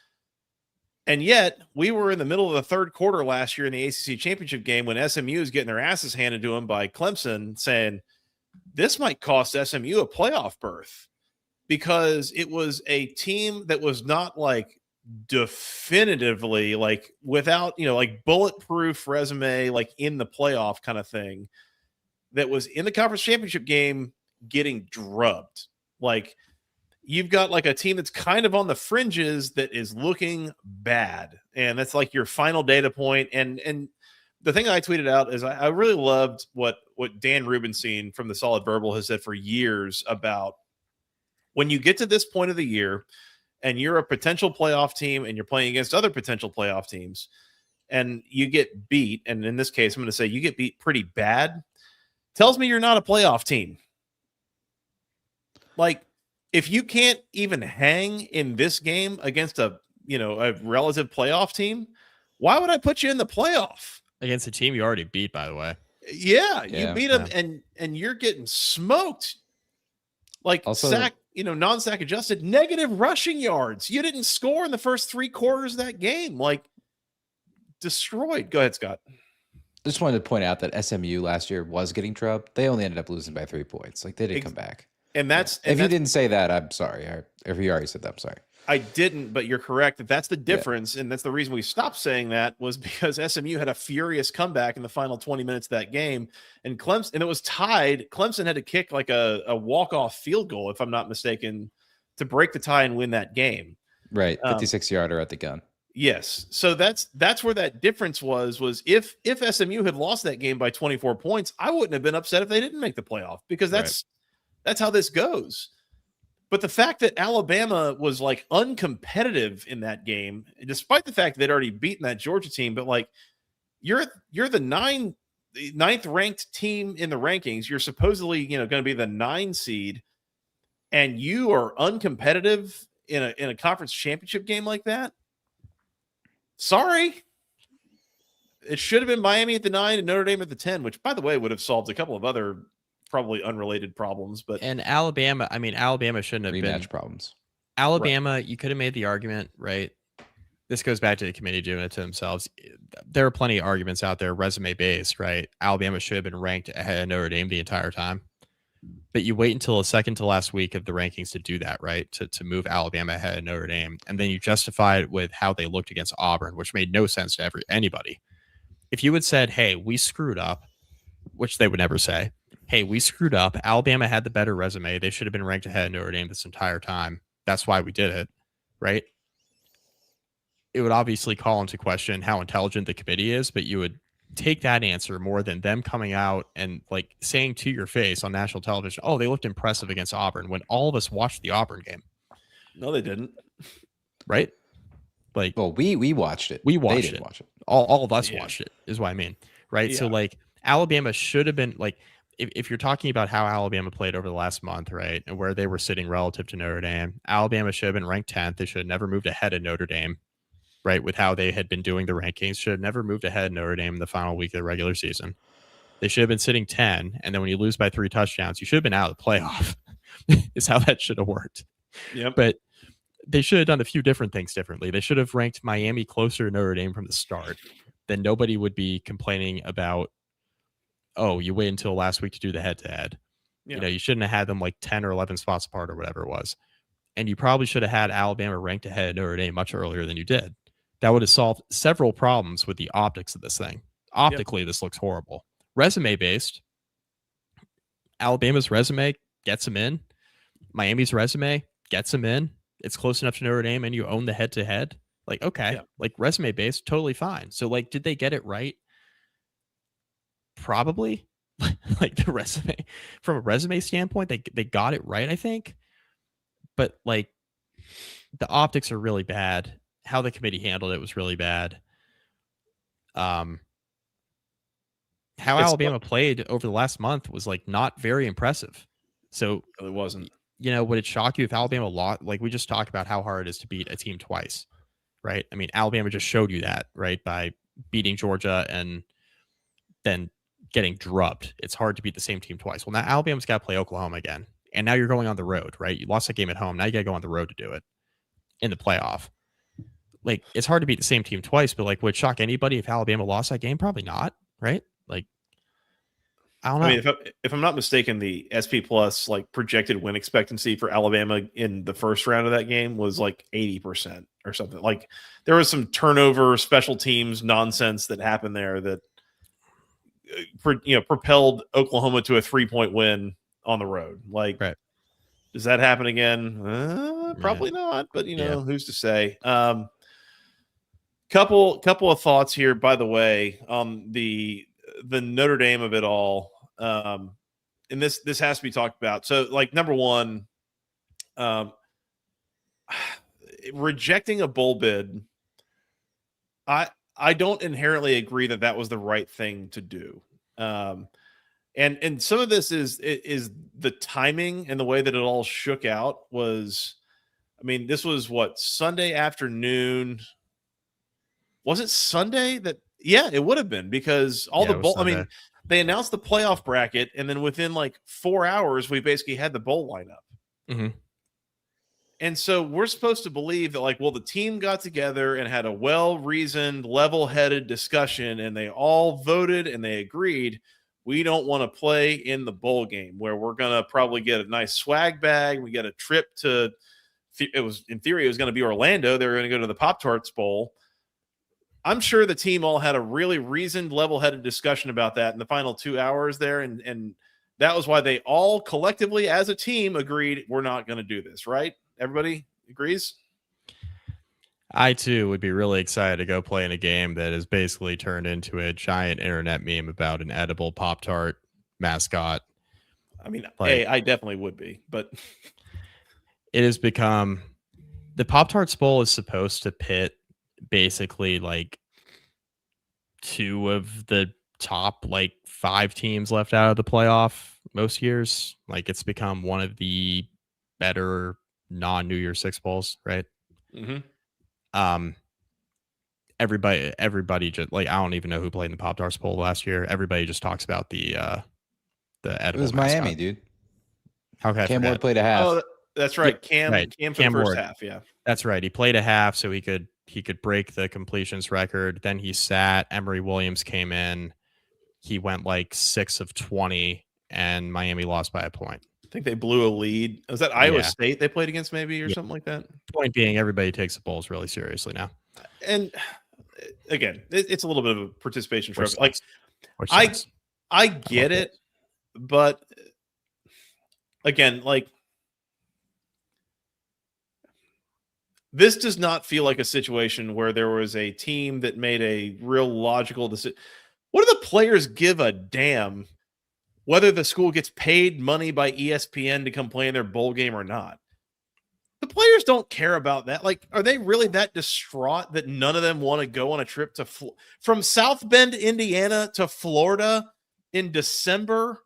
And yet, we were in the middle of the third quarter last year in the ACC championship game when SMU is getting their asses handed to them by Clemson, saying this might cost SMU a playoff berth because it was a team that was not like definitively like without, like bulletproof resume, like in the playoff kind of thing that was in the conference championship game getting drubbed. Like, you've got like a team that's kind of on the fringes that is looking bad. And that's like your final data point. And the thing I tweeted out is I really loved what Dan Rubenstein from the Solid Verbal has said for years about when you get to this point of the year and you're a potential playoff team and you're playing against other potential playoff teams and you get beat. And in this case, I'm going to say you get beat pretty bad. Tells me you're not a playoff team. Like, if you can't even hang in this game against a relative playoff team, why would I put you in the playoff? Against a team you already beat, by the way. Yeah, you beat them and you're getting smoked. Like also, non-sack adjusted, negative rushing yards. You didn't score in the first 3 quarters of that game. Like, destroyed. Go ahead, Scott. I just wanted to point out that SMU last year was getting drubbed. They only ended up losing by 3 points. Like, they didn't come back. And that's if you didn't say that, I'm sorry. If you already said that, I'm sorry. I didn't, but you're correct. That's the difference, and that's the reason we stopped saying that was because SMU had a furious comeback in the final 20 minutes of that game, and Clemson, and it was tied. Clemson had to kick like a walk-off field goal, if I'm not mistaken, to break the tie and win that game. Right, 56-yarder at the gun. Yes, so that's where that difference was if SMU had lost that game by 24 points, I wouldn't have been upset if they didn't make the playoff because that's how this goes. But the fact that Alabama was like uncompetitive in that game, despite the fact that they'd already beaten that Georgia team, but like you're the 9 the 9th ranked team in the rankings. You're supposedly, going to be the 9 seed, and you are uncompetitive in a conference championship game like that. Sorry. It should have been Miami at the 9 and Notre Dame at the 10, which, by the way, would have solved a couple of other probably unrelated problems. But and Alabama shouldn't have rematch been problems. Alabama, right. You could have made the argument, right? This goes back to the committee doing it to themselves. There are plenty of arguments out there, resume based, right? Alabama should have been ranked ahead of Notre Dame the entire time. But you wait until the second to last week of the rankings to do that, right? To move Alabama ahead of Notre Dame. And then you justify it with how they looked against Auburn, which made no sense to anybody. If you had said, hey, we screwed up, which they would never say, hey, we screwed up. Alabama had the better resume. They should have been ranked ahead of Notre Dame this entire time. That's why we did it, right? It would obviously call into question how intelligent the committee is, but you would take that answer more than them coming out and like saying to your face on national television, oh, they looked impressive against Auburn, when all of us watched the Auburn game. No, they didn't. Right? Like, well, we watched it. We watched they it. Didn't watch it. All of us watched it, is what I mean. Right? Yeah. So like Alabama should have been like, if you're talking about how Alabama played over the last month, right, and where they were sitting relative to Notre Dame, Alabama should have been ranked 10th. They should have never moved ahead of Notre Dame, right, with how they had been doing the rankings. Should have never moved ahead of Notre Dame in the final week of the regular season. They should have been sitting 10, and then when you lose by 3 touchdowns, you should have been out of the playoff, is how that should have worked. Yep. But they should have done a few different things differently. They should have ranked Miami closer to Notre Dame from the start. Then nobody would be complaining about, oh, you wait until last week to do the head-to-head. Yeah. You shouldn't have had them like 10 or 11 spots apart or whatever it was. And you probably should have had Alabama ranked ahead of Notre Dame much earlier than you did. That would have solved several problems with the optics of this thing. Optically, This looks horrible. Resume-based, Alabama's resume gets them in. Miami's resume gets them in. It's close enough to Notre Dame, and you own the head-to-head. Like, okay, like resume-based, totally fine. So, like, did they get it right? Probably. Like the resume, from a resume standpoint, they got it right, I think. But like the optics are really bad. How the committee handled it was really bad. How Alabama played over the last month was like not very impressive. So it wasn't. Would it shock you if Alabama lost? Like we just talked about how hard it is to beat a team twice, right? I mean, Alabama just showed you that, right? By beating Georgia and then getting drubbed. It's hard to beat the same team twice. Well, now Alabama's got to play Oklahoma again. And now you're going on the road, right? You lost that game at home. Now you got to go on the road to do it in the playoff. Like, it's hard to beat the same team twice, but like, would it shock anybody if Alabama lost that game? Probably not, right? Like, I don't know. I mean, if I'm not mistaken, the SP Plus like projected win expectancy for Alabama in the first round of that game was like 80% or something. Like, there was some turnover, special teams nonsense that happened there that propelled Oklahoma to a 3-point win on the road. Like, right. Does that happen again? Probably not, but who's to say? Couple of thoughts here, by the way, the Notre Dame of it all. And this has to be talked about. So, like, number one, rejecting a bowl bid, I don't inherently agree that was the right thing to do. And some of this is the timing and the way that it all shook out was, I mean, this was what, Sunday afternoon. Was it Sunday that? Yeah, it would have been, because all the bowl, Sunday. I mean, they announced the playoff bracket, and then within like 4 hours, we basically had the bowl lineup. Mm-hmm. And so we're supposed to believe that, like, well, the team got together and had a well-reasoned, level-headed discussion, and they all voted and they agreed, we don't want to play in the bowl game, where we're going to probably get a nice swag bag. We get a trip to, in theory, it was going to be Orlando. They were going to go to the Pop-Tarts Bowl. I'm sure the team all had a really reasoned, level-headed discussion about that in the final 2 hours there, and that was why they all collectively as a team agreed, we're not going to do this, right? Everybody agrees? I, too, would be really excited to go play in a game that is basically turned into a giant internet meme about an edible Pop-Tart mascot. I mean, like, I definitely would be, but it has become, the Pop-Tarts Bowl is supposed to pit basically like two of the top like 5 teams left out of the playoff most years. Like it's become one of the better non-New Year's Six bowls, right? Everybody just like, I don't even know who played in the Pop-Tarts Bowl last year. Everybody just talks about the edible. It was mascot. Miami, dude. Okay, Cam Ward played a half. Oh, that's right. Cam for the first Ward. half. Yeah, that's right. He played a half, so he could break the completions record. Then he sat. Emory Williams came in. He went like 6 of 20, and Miami lost by a point. I think they blew a lead. Was that Iowa State they played against, maybe, or something like that? Point being, everybody takes the bowls really seriously now. And again, it's a little bit of a participation trophy. Like, I get it, but again, like, this does not feel like a situation where there was a team that made a real logical decision. What do the players give a damn whether the school gets paid money by ESPN to come play in their bowl game or not? The players don't care about that. Like, are they really that distraught that none of them want to go on a trip to from South Bend, Indiana to Florida in December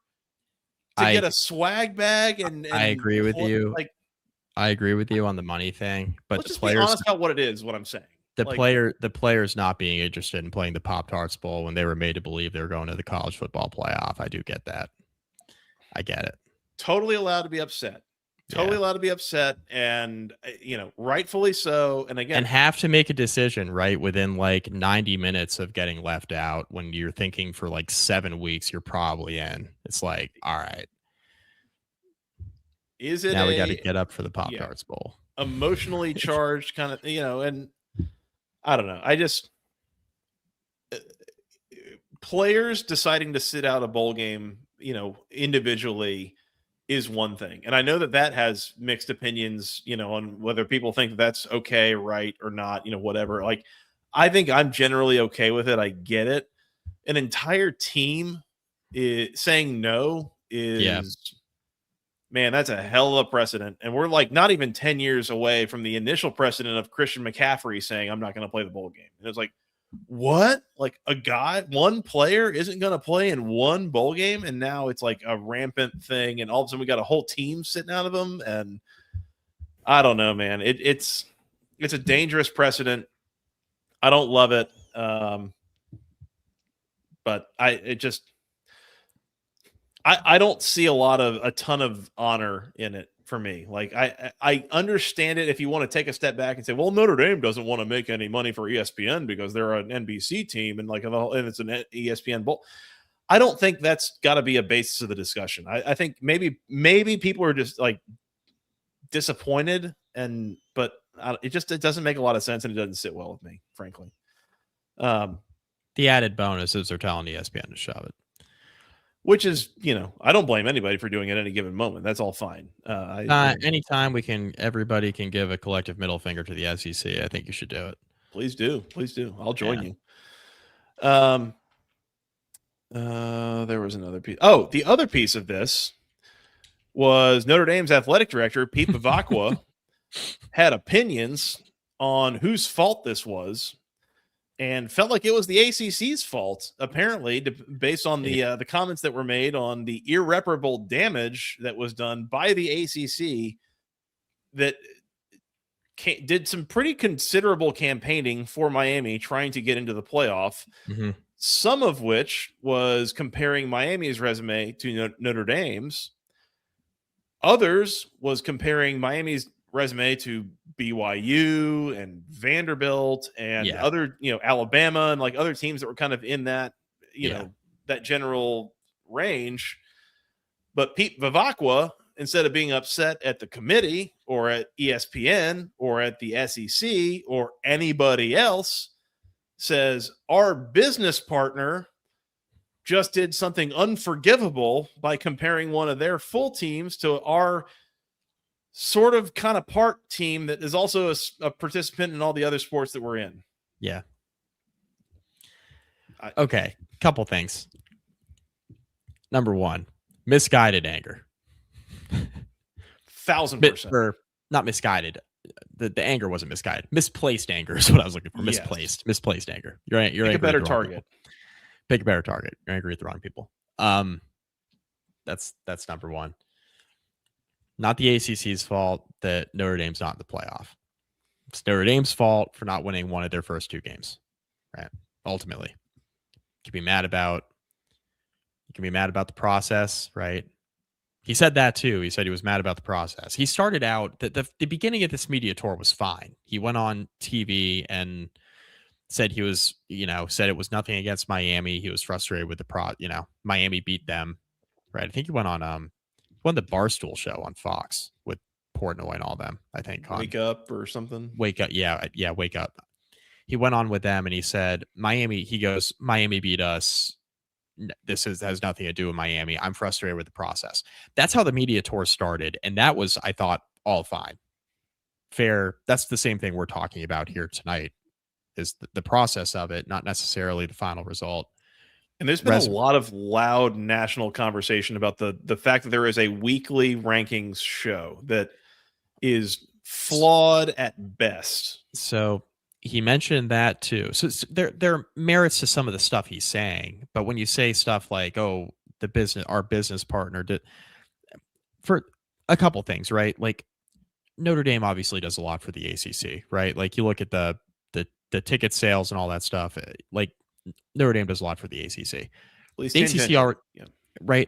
to get a swag bag? And I agree with you. Like, I agree with you on the money thing, but let's just be honest about what it is. What I'm saying, the players not being interested in playing the Pop-Tarts Bowl when they were made to believe they were going to the college football playoff. I do get that. I get it. Totally allowed to be upset. Totally allowed to be upset, and rightfully so. And again, and have to make a decision right within like 90 minutes of getting left out when you're thinking for like 7 weeks you're probably in. It's like, all right, is it now we got to get up for the Pop-Tarts Bowl? Emotionally charged kind of, and I don't know. I just players deciding to sit out a bowl game, individually, is one thing. And I know that has mixed opinions, on whether people think that's okay, right, or not, whatever. Like, I think I'm generally okay with it. I get it. An entire team saying no is, man, that's a hell of a precedent. And we're like not even 10 years away from the initial precedent of Christian McCaffrey saying, I'm not going to play the bowl game. And it's like, what? Like, one player isn't going to play in one bowl game, and now it's like a rampant thing, and all of a sudden we got a whole team sitting out of them, and I don't know, man. It's a dangerous precedent. I don't love it, but I don't see a ton of honor in it for me. Like, I understand it if you want to take a step back and say, well, Notre Dame doesn't want to make any money for ESPN because they're an NBC team and it's an ESPN bowl. I don't think that's got to be a basis of the discussion. I think maybe people are just like disappointed, but it doesn't make a lot of sense, and it doesn't sit well with me, frankly. The added bonus is they're telling ESPN to shove it. Which is, I don't blame anybody for doing it at any given moment. That's all fine. Anytime everybody can give a collective middle finger to the SEC, I think you should do it. Please do. Please do. I'll join you. There was another piece. Oh, the other piece of this was Notre Dame's athletic director, Pete Bavacqua, had opinions on whose fault this was, and felt like it was the ACC's fault, apparently, based on the comments that were made on the irreparable damage that was done by the ACC that did some pretty considerable campaigning for Miami trying to get into the playoff, some of which was comparing Miami's resume to Notre Dame's. Others was comparing Miami's resume to BYU and Vanderbilt and other, Alabama and like other teams that were kind of in that, that general range. But Pete Bavacqua, instead of being upset at the committee or at ESPN or at the SEC or anybody else, says our business partner just did something unforgivable by comparing one of their full teams to our sort of kind of part team that is also a participant in all the other sports that we're in. Yeah. Okay. Couple things. Number one, misguided anger. 1000%. Or not misguided. The anger wasn't misguided. Misplaced anger is what I was looking for. Misplaced anger. You're right. Pick a better target. Pick a better target. You're angry at the wrong people. That's number one. Not the ACC's fault that Notre Dame's not in the playoff. It's Notre Dame's fault for not winning one of their first 2 games. Right? Ultimately, you can be mad about the process, right? He said that too. He said he was mad about the process. He started out the beginning of this media tour was fine. He went on TV and said he was, said it was nothing against Miami. He was frustrated with Miami beat them, right? I think he went on the Barstool show on Fox with Portnoy and all them. I think Wake Up or something. Wake Up, yeah, Wake Up. He went on with them and he said Miami beat us. This has nothing to do with Miami. I'm frustrated with the process. That's how the media tour started, and that was, I thought, all fine, fair. That's the same thing we're talking about here tonight. Is the process of it, not necessarily the final result. And there's been a lot of loud national conversation about the fact that there is a weekly rankings show that is flawed at best. So he mentioned that too. So there are merits to some of the stuff he's saying, but when you say stuff like, "Oh, our business partner did," for a couple things, right? Like Notre Dame obviously does a lot for the ACC, right? Like you look at the ticket sales and all that stuff. Like Notre Dame does a lot for the ACC. At least the ACC right?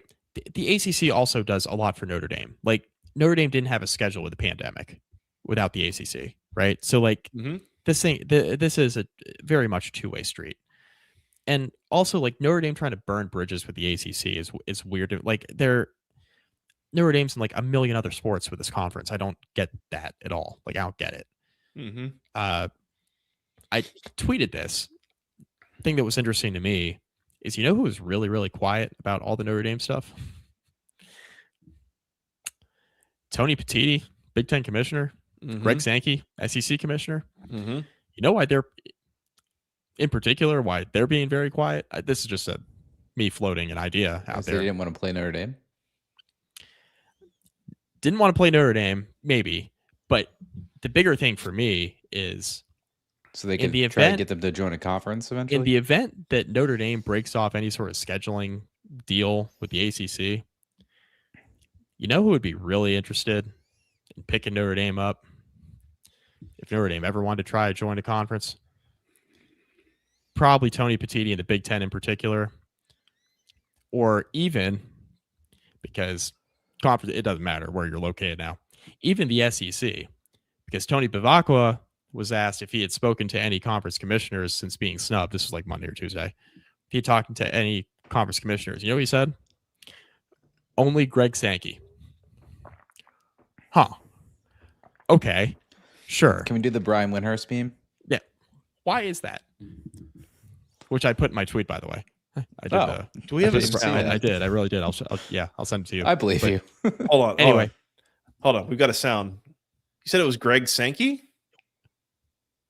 The ACC also does a lot for Notre Dame. Like Notre Dame didn't have a schedule with the pandemic without the ACC, right? So like this is a very much two-way street. And also like Notre Dame trying to burn bridges with the ACC is weird. Like Notre Dame's in like a million other sports with this conference. I don't get that at all. Like I don't get it. I tweeted this. The thing that was interesting to me is, who was really, really quiet about all the Notre Dame stuff? Tony Petitti, Big Ten commissioner. Greg Sankey, SEC commissioner. You know why in particular, why they're being very quiet? This is just me floating an idea out there. They didn't want to play Notre Dame? Didn't want to play Notre Dame, maybe. But the bigger thing for me is... So they can try to get them to join a conference eventually? In the event that Notre Dame breaks off any sort of scheduling deal with the ACC, who would be really interested in picking Notre Dame up if Notre Dame ever wanted to try to join a conference? Probably Tony Petitti and the Big Ten in particular. Or even, because conference, it doesn't matter where you're located now, even the SEC, because Tony Bavacqua was asked if he had spoken to any conference commissioners since being snubbed. This was like Monday or Tuesday. If he talked to any conference commissioners, what he said? Only Greg Sankey. Huh. Okay. Sure. Can we do the Brian Windhurst meme? Yeah. Why is that? Which I put in my tweet, by the way. I did. Do we have a I did. I really did. I'll send it to you. I believe you. Hold on. Anyway. Hold on. We've got a sound. You said it was Greg Sankey?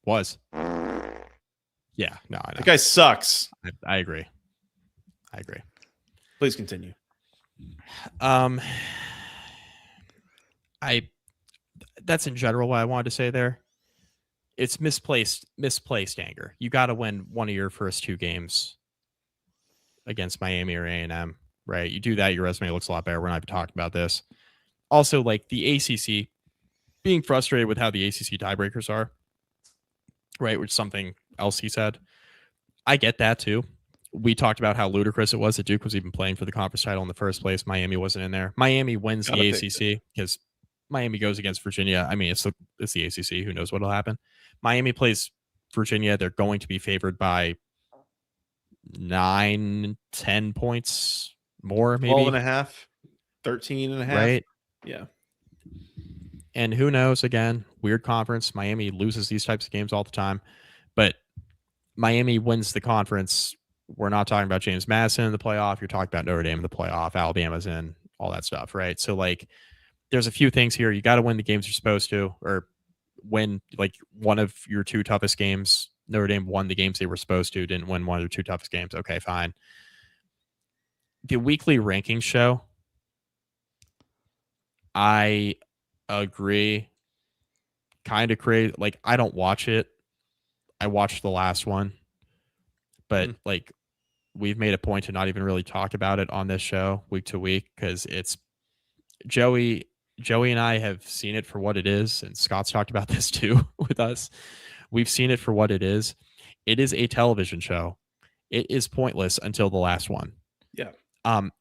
Was. Yeah. No, I know. The guy sucks. I agree. Please continue. That's in general what I wanted to say there. It's misplaced anger. You got to win one of your first 2 games against Miami or A&M, right? You do that, your resume looks a lot better. We're not even talking about this. Also, like the ACC, being frustrated with how the ACC tiebreakers are, right? Which is something else he said. I get that too. We talked about how ludicrous it was that Duke was even playing for the conference title in the first place. Miami wasn't in there. Miami wins the ACC because Miami goes against Virginia. I mean, it's the ACC. Who knows what will happen? Miami plays Virginia. They're going to be favored by 9-10 points more, maybe 12.5, 13.5. Right? Yeah. And who knows? Again, weird conference. Miami loses these types of games all the time, but Miami wins the conference. We're not talking about James Madison in the playoff. You're talking about Notre Dame in the playoff. Alabama's in, all that stuff, right? So like, there's a few things here. You got to win the games you're supposed to, or win like one of your 2 toughest games. Notre Dame won the games they were supposed to, didn't win one of their 2 toughest games. Okay, fine. The weekly rankings show, I agree. Kind of crazy. Like, I don't watch it. I watched the last one, but like we've made a point to not even really talk about it on this show week to week, because it's Joey and I have seen it for what it is, and Scott's talked about this too with us. We've seen it for what it is. It is a television show. It is pointless until the last one. Yeah.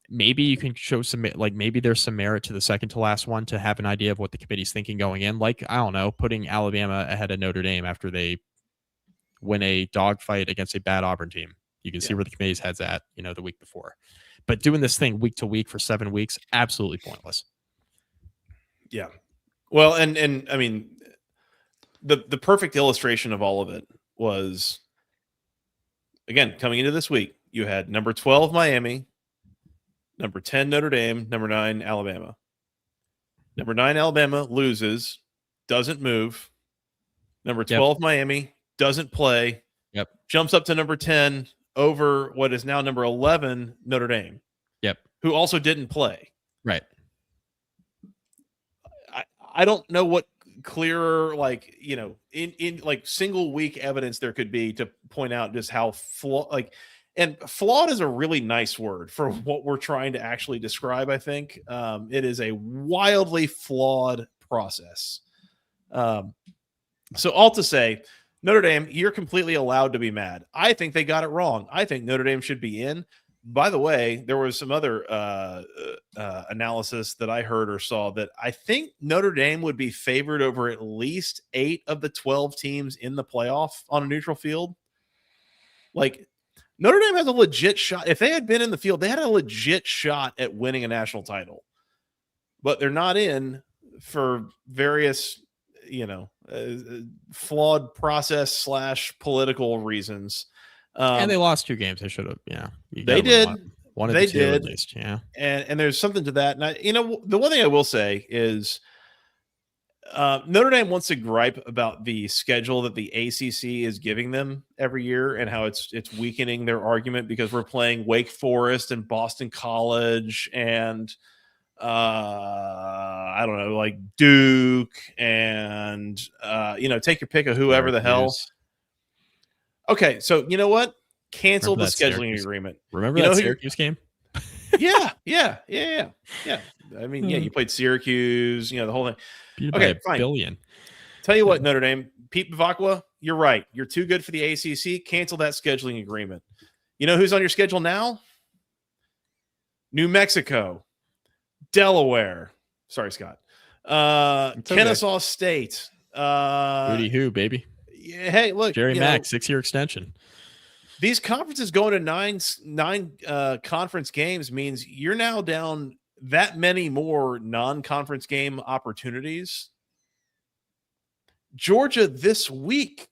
Maybe you can show some, like, maybe there's some merit to the second to last one to have an idea of what the committee's thinking going in. Like, I don't know, putting Alabama ahead of Notre Dame after they win a dogfight against a bad Auburn team. You can see where the committee's head's at, the week before. But doing this thing week to week for 7 weeks, absolutely pointless. Yeah. Well, and I mean, the perfect illustration of all of it was, again, coming into this week, you had number 12 Miami, number 10 Notre Dame, number 9 Alabama. Number 9 Alabama loses, doesn't move. Number 12 Miami doesn't play. Yep. Jumps up to number 10 over what is now number 11 Notre Dame. Yep. Who also didn't play. Right. I don't know what clearer, like, in like single week evidence there could be to point out just how and flawed is a really nice word for what we're trying to actually describe. I think it is a wildly flawed process. So all to say, Notre Dame, you're completely allowed to be mad. I think they got it wrong. I think Notre Dame should be in. By the way, there was some other analysis that I heard or saw that I think Notre Dame would be favored over at least 8 of the 12 teams in the playoff on a neutral field. Like, Notre Dame has a legit shot. If they had been in the field, they had a legit shot at winning a national title. But they're not in for various, flawed process / political reasons. And they lost 2 games. They should have. Yeah, they did. One of they the 2 did. At least. Yeah, and there's something to that. And the one thing I will say is, Notre Dame wants to gripe about the schedule that the ACC is giving them every year and how it's weakening their argument because we're playing Wake Forest and Boston College and I don't know, like Duke and take your pick of whoever the hell. Okay, so you know what? Cancel the scheduling agreement. Remember that Syracuse game? Yeah. I mean, you played Syracuse, the whole thing. Okay, fine. Billion. Tell you what, Notre Dame, Pete Bavacqua, you're right. You're too good for the ACC. Cancel that scheduling agreement. You know who's on your schedule now? New Mexico, Delaware. Sorry, Scott. Kennesaw State. Booty who, baby? Yeah, hey, look, Jerry Mack, 6-year extension. These conferences going to nine conference games means you're now down that many more non-conference game opportunities. Georgia this week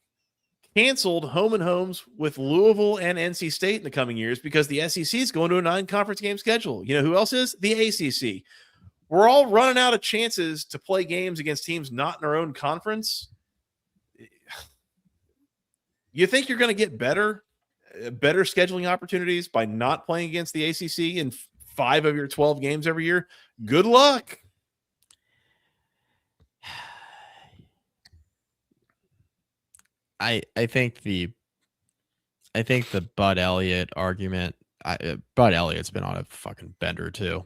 canceled home and homes with Louisville and NC State in the coming years because the SEC is going to a 9-conference game schedule. You know who else is? The ACC. We're all running out of chances to play games against teams not in our own conference. You think you're going to get better scheduling opportunities by not playing against the ACC in 5 of your 12 games every year? Good luck. I think the Bud Elliott argument. Bud Elliott's been on a fucking bender too.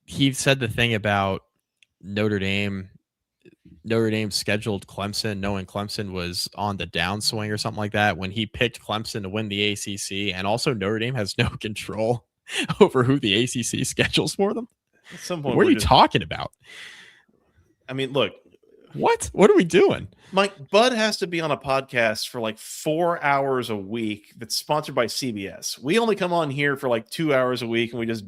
He said the thing about Notre Dame scheduled Clemson, knowing Clemson was on the downswing or something like that when he picked Clemson to win the ACC, and also Notre Dame has no control over who the ACC schedules for them. At some point, what are you talking about? I mean, look. What are we doing? Mike, Bud has to be on a podcast for like 4 hours a week that's sponsored by CBS. We only come on here for like 2 hours a week, and we just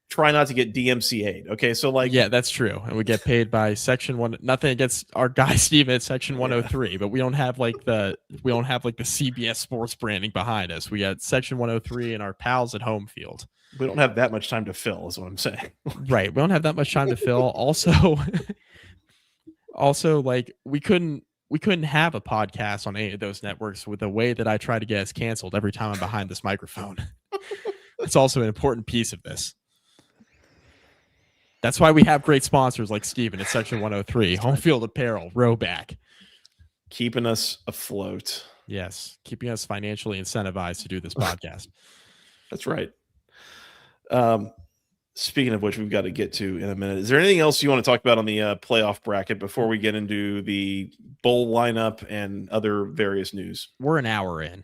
try not to get DMCA'd. Okay, so like, yeah, that's true, and we get paid by Section 1. Nothing against our guy Steven at Section 103, but we don't have like the CBS Sports branding behind us. We got Section 103 and our pals at Home Field. We don't have that much time to fill, is what I'm saying. Right, we don't have that much time to fill. Also, like we couldn't have a podcast on any of those networks with the way that I try to get us canceled every time I'm behind this microphone. It's also an important piece of this. That's why we have great sponsors like Steven at Section 103, Home Field Apparel, Rowback. Keeping us afloat. Yes, keeping us financially incentivized to do this podcast. That's right. Speaking of which, we've got to get to in a minute. Is there anything else you want to talk about on the playoff bracket before we get into the bowl lineup and other various news? We're an hour in.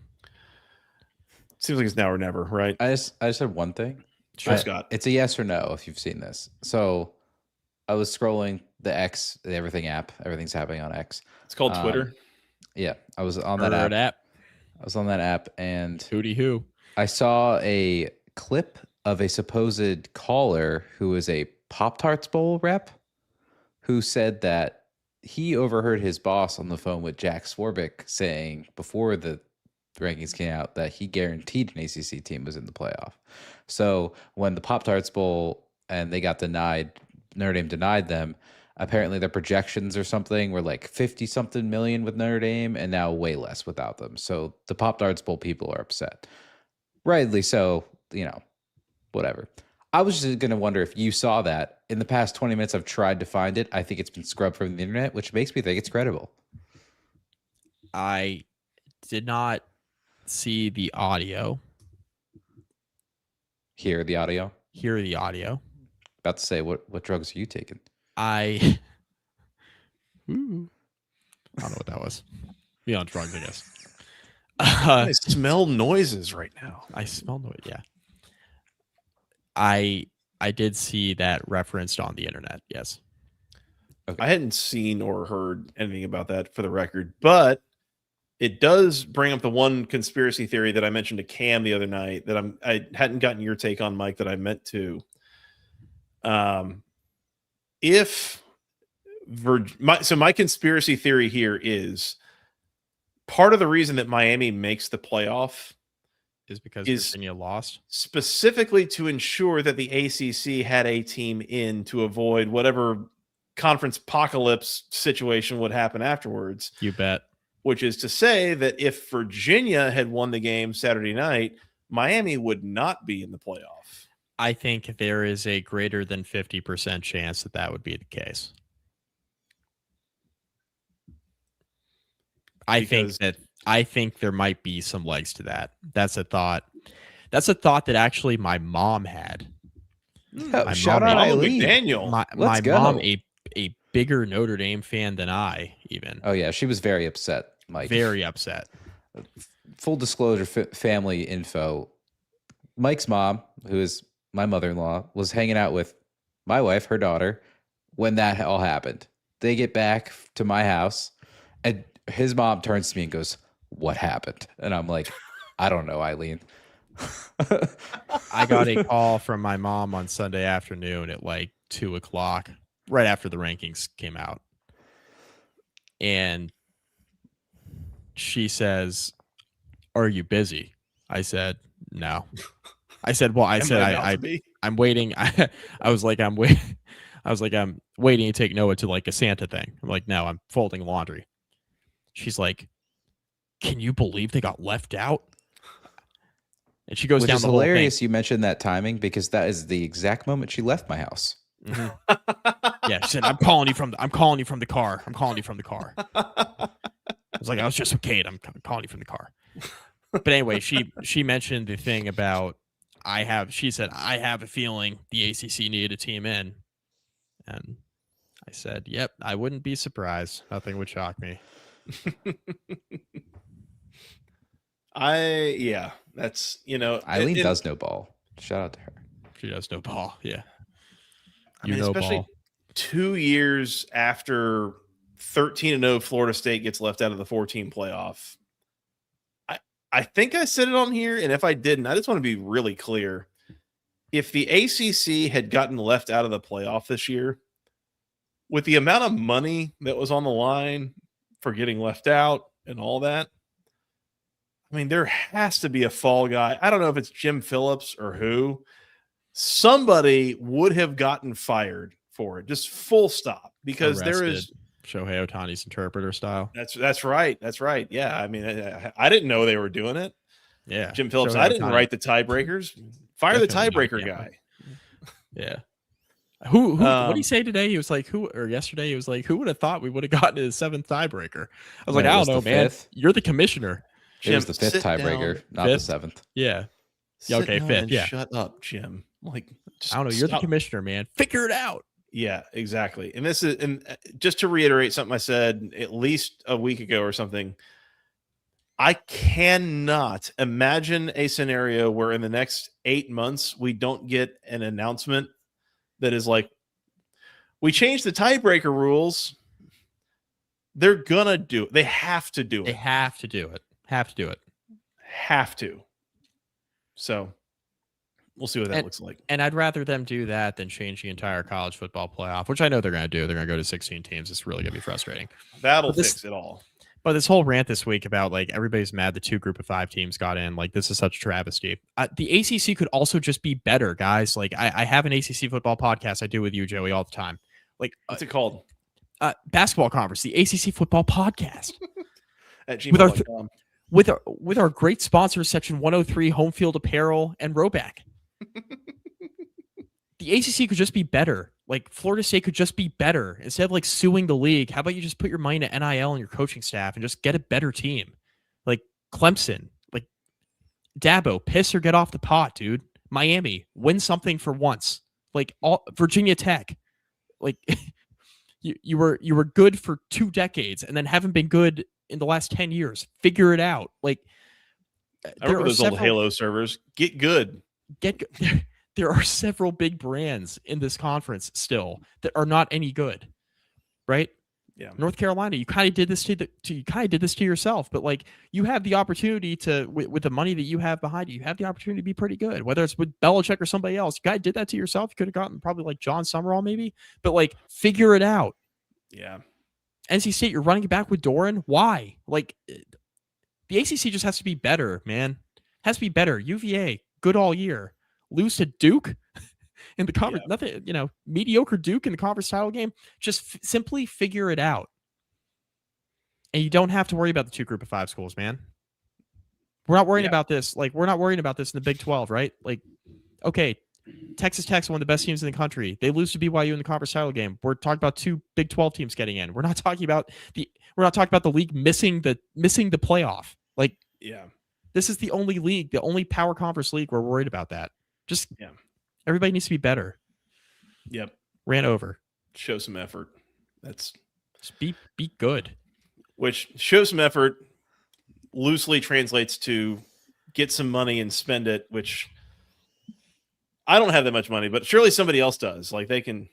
Seems like it's now or never, right? I just had one thing. Sure, Scott. It's a yes or no if you've seen this. So I was scrolling the X, the Everything app. Everything's happening on X. It's called Twitter. Yeah, I was on that app. I was on that app, and hooty hoo. I saw a clip of a supposed caller who is a Pop-Tarts Bowl rep who said that he overheard his boss on the phone with Jack Swarbrick saying before the rankings came out that he guaranteed an ACC team was in the playoff. So when the Pop-Tarts Bowl and they got denied, Notre Dame denied them, apparently their projections or something were like 50-something million with Notre Dame and now way less without them. So the Pop-Tarts Bowl people are upset. Rightly so, whatever. I was just going to wonder if you saw that. In the past 20 minutes, I've tried to find it. I think it's been scrubbed from the internet, which makes me think it's credible. I did not see the audio. Hear the audio? Hear the audio. About to say, what drugs are you taking? I don't know what that was. Be on drugs, I guess. I smell noises right now. I smell noise, yeah. I did see that referenced on the internet, yes. Okay. I hadn't seen or heard anything about that for the record, but it does bring up the one conspiracy theory that I mentioned to Cam the other night that I hadn't gotten your take on, Mike, that I meant to. My conspiracy theory here is part of the reason that Miami makes the playoff is because Virginia lost, specifically to ensure that the ACC had a team in to avoid whatever conference apocalypse situation would happen afterwards. You bet. Which is to say that if Virginia had won the game Saturday night, Miami would not be in the playoff. I think there is a greater than 50% chance that would be the case. I think there might be some legs to that. That's a thought. That's a thought that actually my mom had. Shout out Eileen. McDaniel. My mom, a bigger Notre Dame fan than I even. Oh yeah, she was very upset, Mike. Very upset. Full disclosure, family info. Mike's mom, who is my mother-in-law, was hanging out with my wife, her daughter, when that all happened. They get back to my house, and his mom turns to me and goes, "What happened?" And I'm like, "I don't know, Eileen." I got a call from my mom on Sunday afternoon at like 2:00, right after the rankings came out. And she says, "Are you busy?" I said, "No." I said, "Well," I'm waiting. I was like, I'm waiting to take Noah to like a Santa thing. I'm like, "No, I'm folding laundry." She's like, "Can you believe they got left out?" And she goes down the whole thing. Hilarious you mentioned that timing because that is the exact moment she left my house. Mm-hmm. Yeah, she said, I'm calling you from the car. I was like, I was just with Kate. I'm calling you from the car. But anyway, she mentioned the thing about she said, I have a feeling the ACC needed a team in. And I said, yep, I wouldn't be surprised. Nothing would shock me. That's, Eileen does know ball. Shout out to her. She does know ball. Yeah. Especially ball. 2 years after 13-0 Florida State gets left out of the 14 playoff. I think I said it on here, and if I didn't, I just want to be really clear. If the ACC had gotten left out of the playoff this year, with the amount of money that was on the line for getting left out and all that, I mean, there has to be a fall guy. I don't know if it's Jim Phillips or who. Somebody would have gotten fired for it, just full stop, because arrested. There is Shohei Ohtani's interpreter style. That's right. Yeah, I mean, I didn't know they were doing it. Yeah, Jim Phillips. I didn't write the tiebreakers. Fire definitely the tiebreaker guy. Yeah. Who what did he say today? He was like, yesterday he was like, who would have thought we would have gotten to the 7th tiebreaker? I was like, I don't know, man. 5th? You're the commissioner. It was the 5th tiebreaker, not the 7th. Yeah. Okay, fifth. Yeah. Shut up, Jim. Like, I don't know. You're the commissioner, man. Figure it out. Yeah, exactly. And this is, and just to reiterate something I said at least a week ago or something, I cannot imagine a scenario where in the next 8 months we don't get an announcement that is like, we changed the tiebreaker rules. They're gonna do it. They have to do it. They have to do it. Have to do it. Have to. So we'll see what that looks like. And I'd rather them do that than change the entire college football playoff, which I know they're going to do. They're going to go to 16 teams. It's really going to be frustrating. That'll fix it all. But this whole rant this week about like everybody's mad the 2 group of 5 teams got in, like this is such a travesty. The ACC could also just be better, guys. Like I have an ACC football podcast I do with you, Joey, all the time. Like what's it called? Basketball Conference, the ACC Football Podcast. At gmail.com. With our great sponsors, Section 103, Home Field Apparel, and Roback. The ACC could just be better. Like Florida State could just be better. Instead of like suing the league, how about you just put your money into NIL and your coaching staff and just get a better team? Like Clemson, like Dabo, piss or get off the pot, dude. Miami, win something for once. Like Virginia Tech, like you were good for 2 decades and then haven't been good in the last 10 years. Figure it out. Like I remember those old Halo servers. Get good. There are several big brands in this conference still that are not any good, right? Yeah. North Carolina, you kind of did this to yourself, but like you have the opportunity to, with the money that you have behind you have the opportunity to be pretty good. Whether it's with Belichick or somebody else, you guys did that to yourself. You could have gotten probably like John Summerall maybe, but like figure it out. Yeah. NC State, you're running it back with Doran. Why? Like the ACC just has to be better, man. Has to be better. UVA, good all year. Lose to Duke in the conference, nothing, mediocre Duke in the conference title game. Just simply figure it out. And you don't have to worry about the 2 group of 5 schools, man. We're not worrying about this. Like, we're not worrying about this in the Big 12, right? Like, okay, Texas Tech's one of the best teams in the country. They lose to BYU in the conference title game. We're talking about 2 Big 12 teams getting in. We're not talking about the league missing the playoff. Like, this is the only league, the only power conference league we're worried about that. Just everybody needs to be better. Yep. Ran over. Show some effort. That's just be good. Which show some effort loosely translates to get some money and spend it, which I don't have that much money, but surely somebody else does. Like they can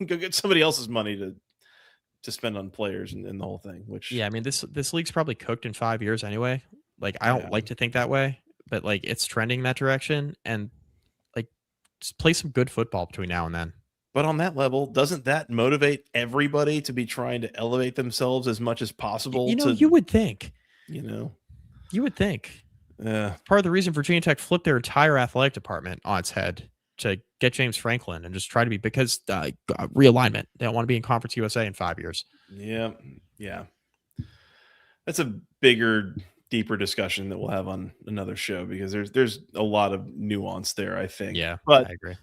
go get somebody else's money to spend on players and the whole thing. Which I mean this league's probably cooked in 5 years anyway. Like I don't like to think that way. But like it's trending that direction, and like just play some good football between now and then. But on that level, doesn't that motivate everybody to be trying to elevate themselves as much as possible? You would think. You would think. Yeah. Part of the reason Virginia Tech flipped their entire athletic department on its head to get James Franklin and just try to be because realignment. They don't want to be in Conference USA in 5 years. Yeah. Yeah. That's a bigger, deeper discussion that we'll have on another show because there's a lot of nuance there, I think. Yeah, but I agree.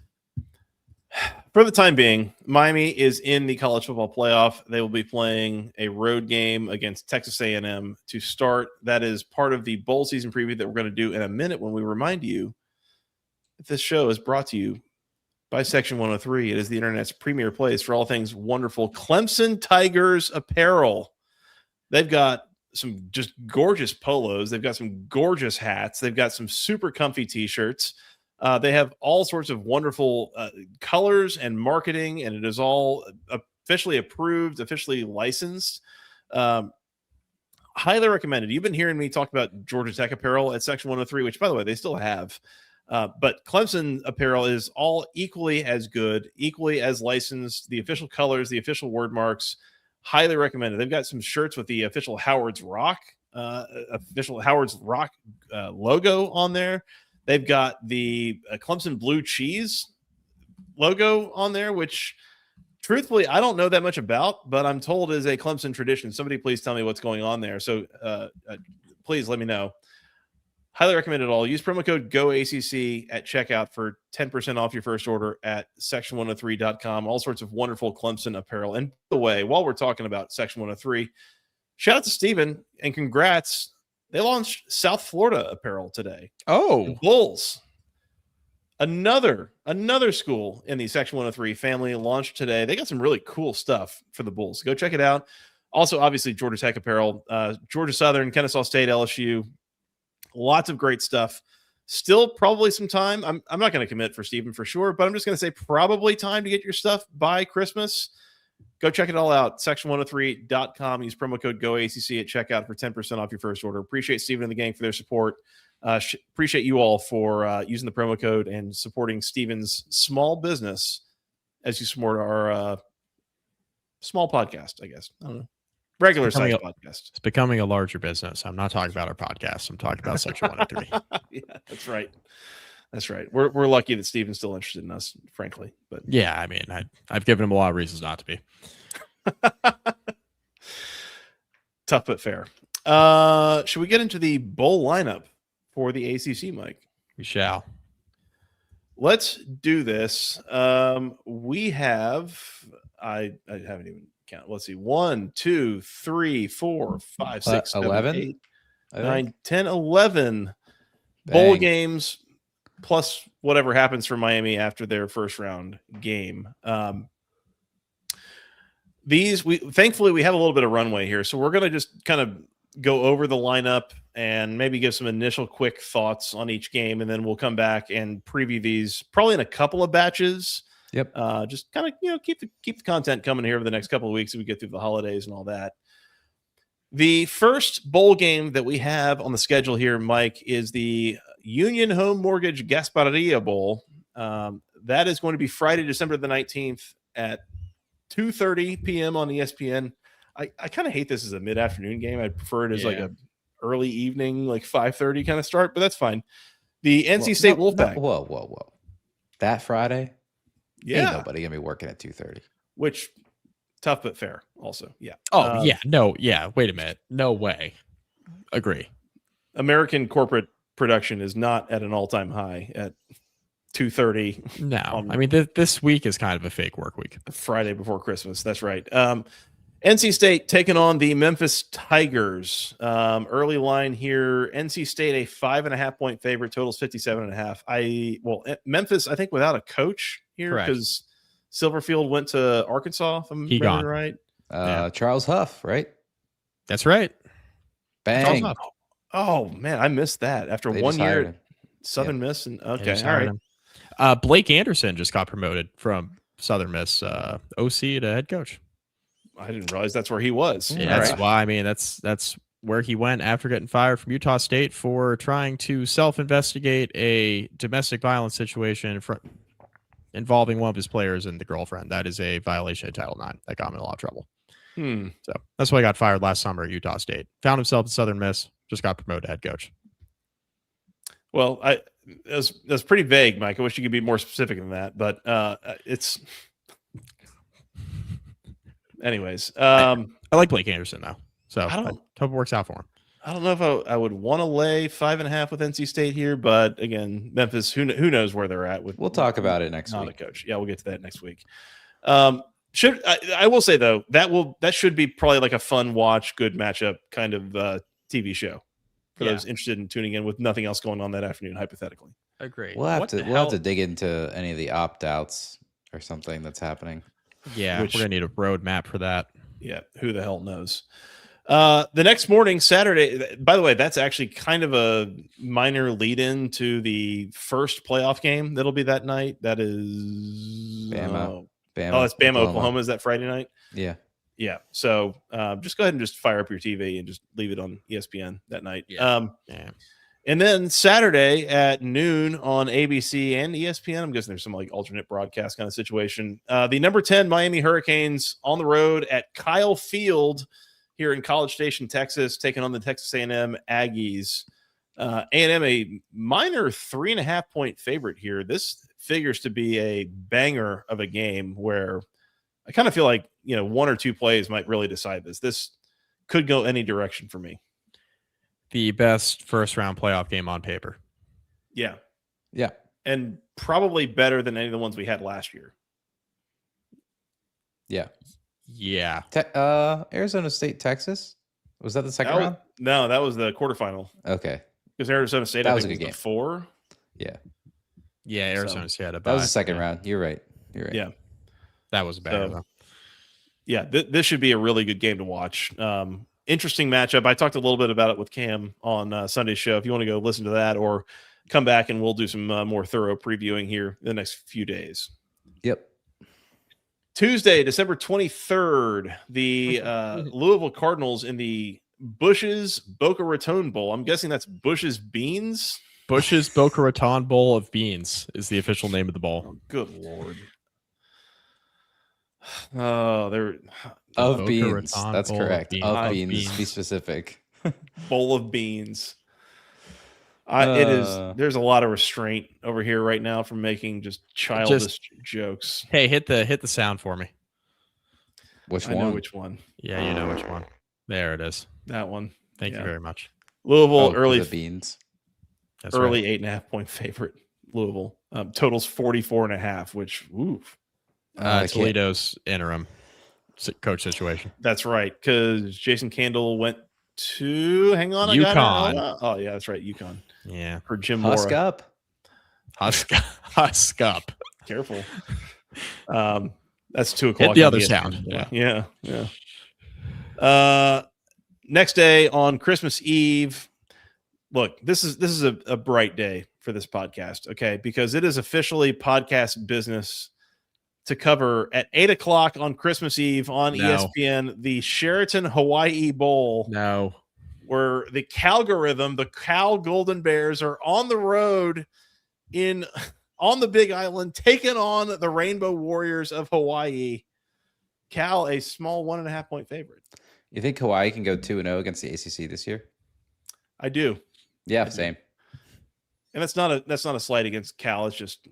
For the time being, Miami is in the college football playoff. They will be playing a road game against Texas A&M to start. That is part of the bowl season preview that we're going to do in a minute when we remind you that this show is brought to you by Section 103. It is the internet's premier place for all things wonderful. Clemson Tigers apparel. They've got some just gorgeous polos. They've got some gorgeous hats. They've got some super comfy t-shirts. They have all sorts of wonderful colors and marketing, and it is all officially approved, officially licensed. Highly recommended. You've been hearing me talk about Georgia Tech apparel at Section 103, which, by the way, they still have. But Clemson apparel is all equally as good, equally as licensed. The official colors, the official word marks. Highly recommended. They've got some shirts with the official Howard's Rock logo on there. They've got the Clemson blue cheese logo on there, which truthfully, I don't know that much about, but I'm told is a Clemson tradition. Somebody please tell me what's going on there. So please let me know. Highly recommend it all. Use promo code GOACC at checkout for 10% off your first order at section103.com. All sorts of wonderful Clemson apparel. And by the way, while we're talking about Section 103, shout out to Steven and congrats They launched South Florida apparel today. Oh, the Bulls. Another school in the Section 103 family launched today. They got some really cool stuff for the Bulls. Go check it out. Also, obviously, Georgia Tech apparel, Georgia Southern, Kennesaw State, LSU. Lots of great stuff. Still probably some time. I'm not going to commit for Stephen for sure, but I'm just going to say probably time to get your stuff by Christmas. Go check it all out. Section103.com. Use promo code GOACC at checkout for 10% off your first order. Appreciate Stephen and the gang for their support. Appreciate you all for using the promo code and supporting Stephen's small business as you support our small podcast, I guess. I don't know. Regular size podcast. It's becoming a larger business. I'm not talking about our podcast. I'm talking about Section 103. Yeah, that's right. That's right. We're lucky that Stephen's still interested in us, frankly. But yeah, I mean, I've given him a lot of reasons not to be. Tough but fair. Should we get into the bowl lineup for the ACC, Mike? We shall. Let's do this. We have I haven't even counted. Let's see. 1, 2, 3, 4, 5, 6, 7, 11? 8, 9, 10, 11 bowl games plus whatever happens for Miami after their first round game. Thankfully we have a little bit of runway here, so we're going to just kind of go over the lineup and maybe give some initial quick thoughts on each game, and then we'll come back and preview these probably in a couple of batches. Yep. Just kind of keep the content coming here over the next couple of weeks as we get through the holidays and all that. The first bowl game that we have on the schedule here, Mike, is the Union Home Mortgage Gasparilla Bowl. That is going to be Friday, December the 19th at 2:30 p.m. on ESPN. I kind of hate this as a mid-afternoon game. I prefer it as like a early evening, like 5:30 kind of start, but that's fine. The NC State Wolfpack. Whoa. That Friday? Yeah. Ain't nobody going to be working at 2:30. Which, tough but fair also. Yeah. Oh, yeah. Wait a minute. No way. Agree. American corporate production is not at an all-time high at 2:30. No. I mean, this week is kind of a fake work week. Friday before Christmas. That's right. NC State taking on the Memphis Tigers. Early line here. NC State a 5.5 point favorite. Totals 57.5. Memphis, I think, without a coach here because Silverfield went to Arkansas. If I'm remembering right. Charles Huff, right? That's right. Bang. Oh man, I missed that after They 1 year at Southern Miss. And okay, all right. Blake Anderson just got promoted from Southern Miss OC to head coach. I didn't realize that's where he was. Yeah, that's why. I mean, that's where he went after getting fired from Utah State for trying to self-investigate a domestic violence situation involving one of his players and the girlfriend. That is a violation of Title IX. That got him in a lot of trouble. So that's why he got fired last summer at Utah State. Found himself at Southern Miss. Just got promoted to head coach. Well, that's pretty vague, Mike. I wish you could be more specific than that, but it's. Anyways, I like Blake Anderson though, so I hope it works out for him. I don't know if I would want to lay 5.5 with NC State here, but again, Memphis, who knows where they're at with. We'll talk about it next week. Not a coach. Yeah, we'll get to that next week. I will say though that should be probably like a fun watch, good matchup kind of TV show for those interested in tuning in with nothing else going on that afternoon. Hypothetically, agree. We'll have to dig into any of the opt-outs or something that's happening. Yeah, we're gonna need a roadmap for that. Yeah, who the hell knows? The next morning, Saturday. By the way, that's actually kind of a minor lead-in to the first playoff game that'll be that night. That is Bama. It's Bama, Oklahoma. Is that Friday night? Yeah. So just go ahead and just fire up your TV and just leave it on ESPN that night. Yeah. And then Saturday at noon on ABC and ESPN, I'm guessing there's some like alternate broadcast kind of situation. The number 10 Miami Hurricanes on the road at Kyle Field here in College Station, Texas, taking on the Texas A&M Aggies. A&M a minor 3.5 point favorite here. This figures to be a banger of a game where I kind of feel like, one or two plays might really decide this. This could go any direction for me. The best first round playoff game on paper. Yeah. Yeah. And probably better than any of the ones we had last year. Yeah. Yeah. Arizona State, Texas. Was that the second round? No, that was the quarterfinal. Okay. Because Arizona State, that I was think, a good game. The 4. Yeah, Arizona State had a bye. That was the second round. You're right. Yeah. That was bad, though. Yeah, this should be a really good game to watch. Interesting matchup. I talked a little bit about it with Cam on Sunday's show. If you want to go listen to that or come back and we'll do some more thorough previewing here in the next few days. Yep. Tuesday, December 23rd, the Louisville Cardinals in the Bush's Boca Raton Bowl. I'm guessing that's Bush's Beans. Bush's Boca Raton Bowl of Beans is the official name of the bowl. Oh, good Lord. Oh, they're of beans. That's correct. Of beans. Be specific. Bowl of beans. It is. There's a lot of restraint over here right now from making just childish jokes. Hey, hit the sound for me. Which one? I know which one. Yeah, you know which one. There it is. That one. Thank you very much. Louisville early beans. That's early right. 8.5 point favorite. Louisville totals 44.5, which oof. Toledo's interim coach situation. That's right, because Jason Candle went to UConn. Oh yeah, that's right, UConn. Yeah, for Jim Husk Mora. Husk up. Careful. That's 2:00. Hit the other sound. Yeah. Next day on Christmas Eve. Look, this is a bright day for this podcast, okay? Because it is officially podcast business to cover at 8:00 on Christmas Eve on ESPN, the Sheraton Hawaii Bowl. No. Where the Calgorithm, the Cal Golden Bears, are on the road on the Big Island, taking on the Rainbow Warriors of Hawaii. Cal, a small 1.5 point favorite. You think Hawaii can go 2-0 against the ACC this year? I do. Yeah, same. And that's not a slight against Cal. It's just,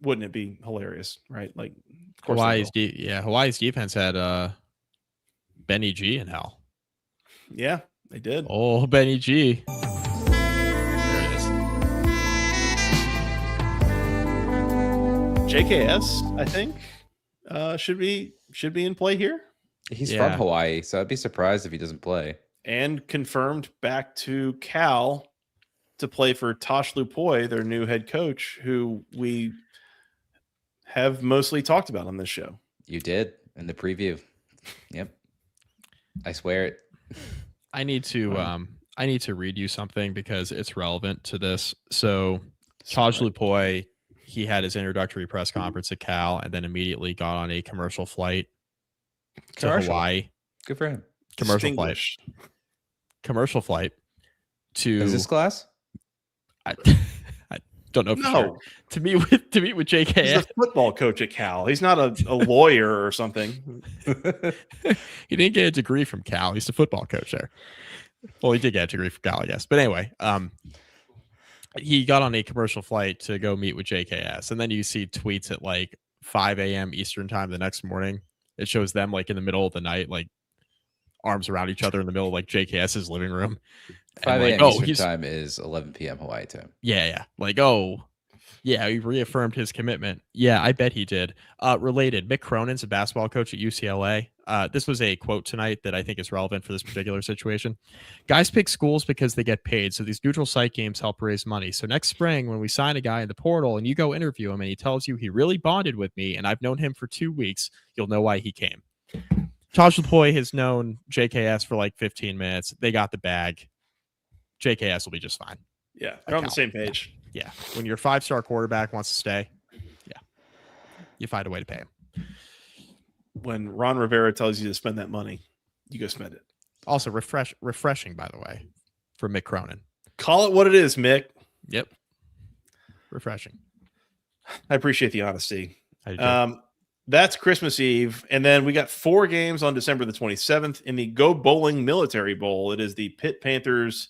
wouldn't it be hilarious, right? Like, of course, Hawaii's defense had Benny G in hell. Yeah, they did. Oh, Benny G. There it is. JKS, I think, should be in play here. He's from Hawaii, so I'd be surprised if he doesn't play. And confirmed back to Cal to play for Tosh Lupoi, their new head coach, who we have mostly talked about on this show. You did in the preview. Yep. I swear it. I need to read you something because it's relevant to this. So Tosh Lupoi, he had his introductory press conference at Cal and then immediately got on a commercial flight to Hawaii. Good for him. Commercial flight to business class. I don't know for sure. To meet with JK. He's the football coach at Cal. He's not a lawyer or something. He didn't get a degree from Cal. He's the football coach there. Well, he did get a degree from Cal, I guess. But anyway, he got on a commercial flight to go meet with JKS, and then you see tweets at like 5 a.m. Eastern time the next morning. It shows them like in the middle of the night, like arms around each other in the middle of like JKS's living room. 5 a.m. Eastern time is 11 p.m. Hawaii time. Yeah. Like, he reaffirmed his commitment. Yeah, I bet he did. Related, Mick Cronin's a basketball coach at UCLA. This was a quote tonight that I think is relevant for this particular situation. Guys pick schools because they get paid, so these neutral site games help raise money. So next spring, when we sign a guy in the portal and you go interview him and he tells you he really bonded with me and I've known him for 2 weeks, you'll know why he came. Tosh Lupoi has known JKS for like 15 minutes. They got the bag. JKS will be just fine. Yeah, they're on the same page. Yeah. When your 5-star quarterback wants to stay, you find a way to pay him. When Ron Rivera tells you to spend that money, you go spend it. Also, refreshing, by the way, for Mick Cronin. Call it what it is, Mick. Yep. Refreshing. I appreciate the honesty. I do. That's Christmas Eve. And then we got 4 games on December the 27th in the Go Bowling Military Bowl. It is the Pitt Panthers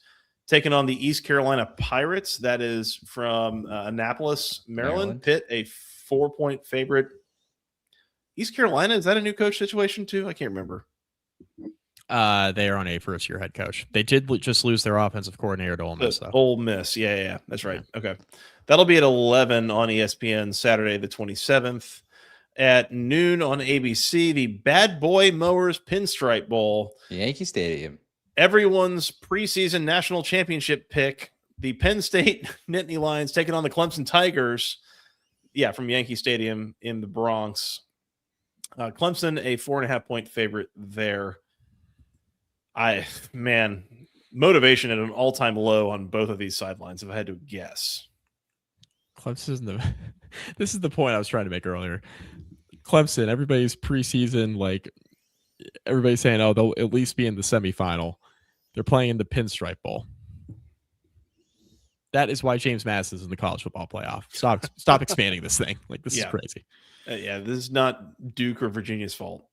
taking on the East Carolina Pirates. That is from Annapolis, Maryland. Pitt, a 4-point favorite. East Carolina, is that a new coach situation too? I can't remember. They are on a first-year head coach. They did just lose their offensive coordinator to Ole Miss, though. Ole Miss, yeah, that's right. Yeah. Okay, that'll be at 11 on ESPN Saturday the 27th. At noon on ABC, the Bad Boy Mowers Pinstripe Bowl. Yankee Stadium. everyone's preseason national championship pick, the Penn State Nittany Lions taking on the Clemson Tigers. Yeah, from Yankee Stadium in the Bronx. Clemson, a 4.5-point favorite there. Motivation at an all-time low on both of these sidelines, if I had to guess. Clemson, this is the point I was trying to make earlier. Clemson, everybody's preseason, like everybody's saying, oh, they'll at least be in the semifinal. They're playing in the Pinstripe Bowl. That is why James Madison's in the college football playoff. Stop expanding this thing. Like, this is crazy. This is not Duke or Virginia's fault.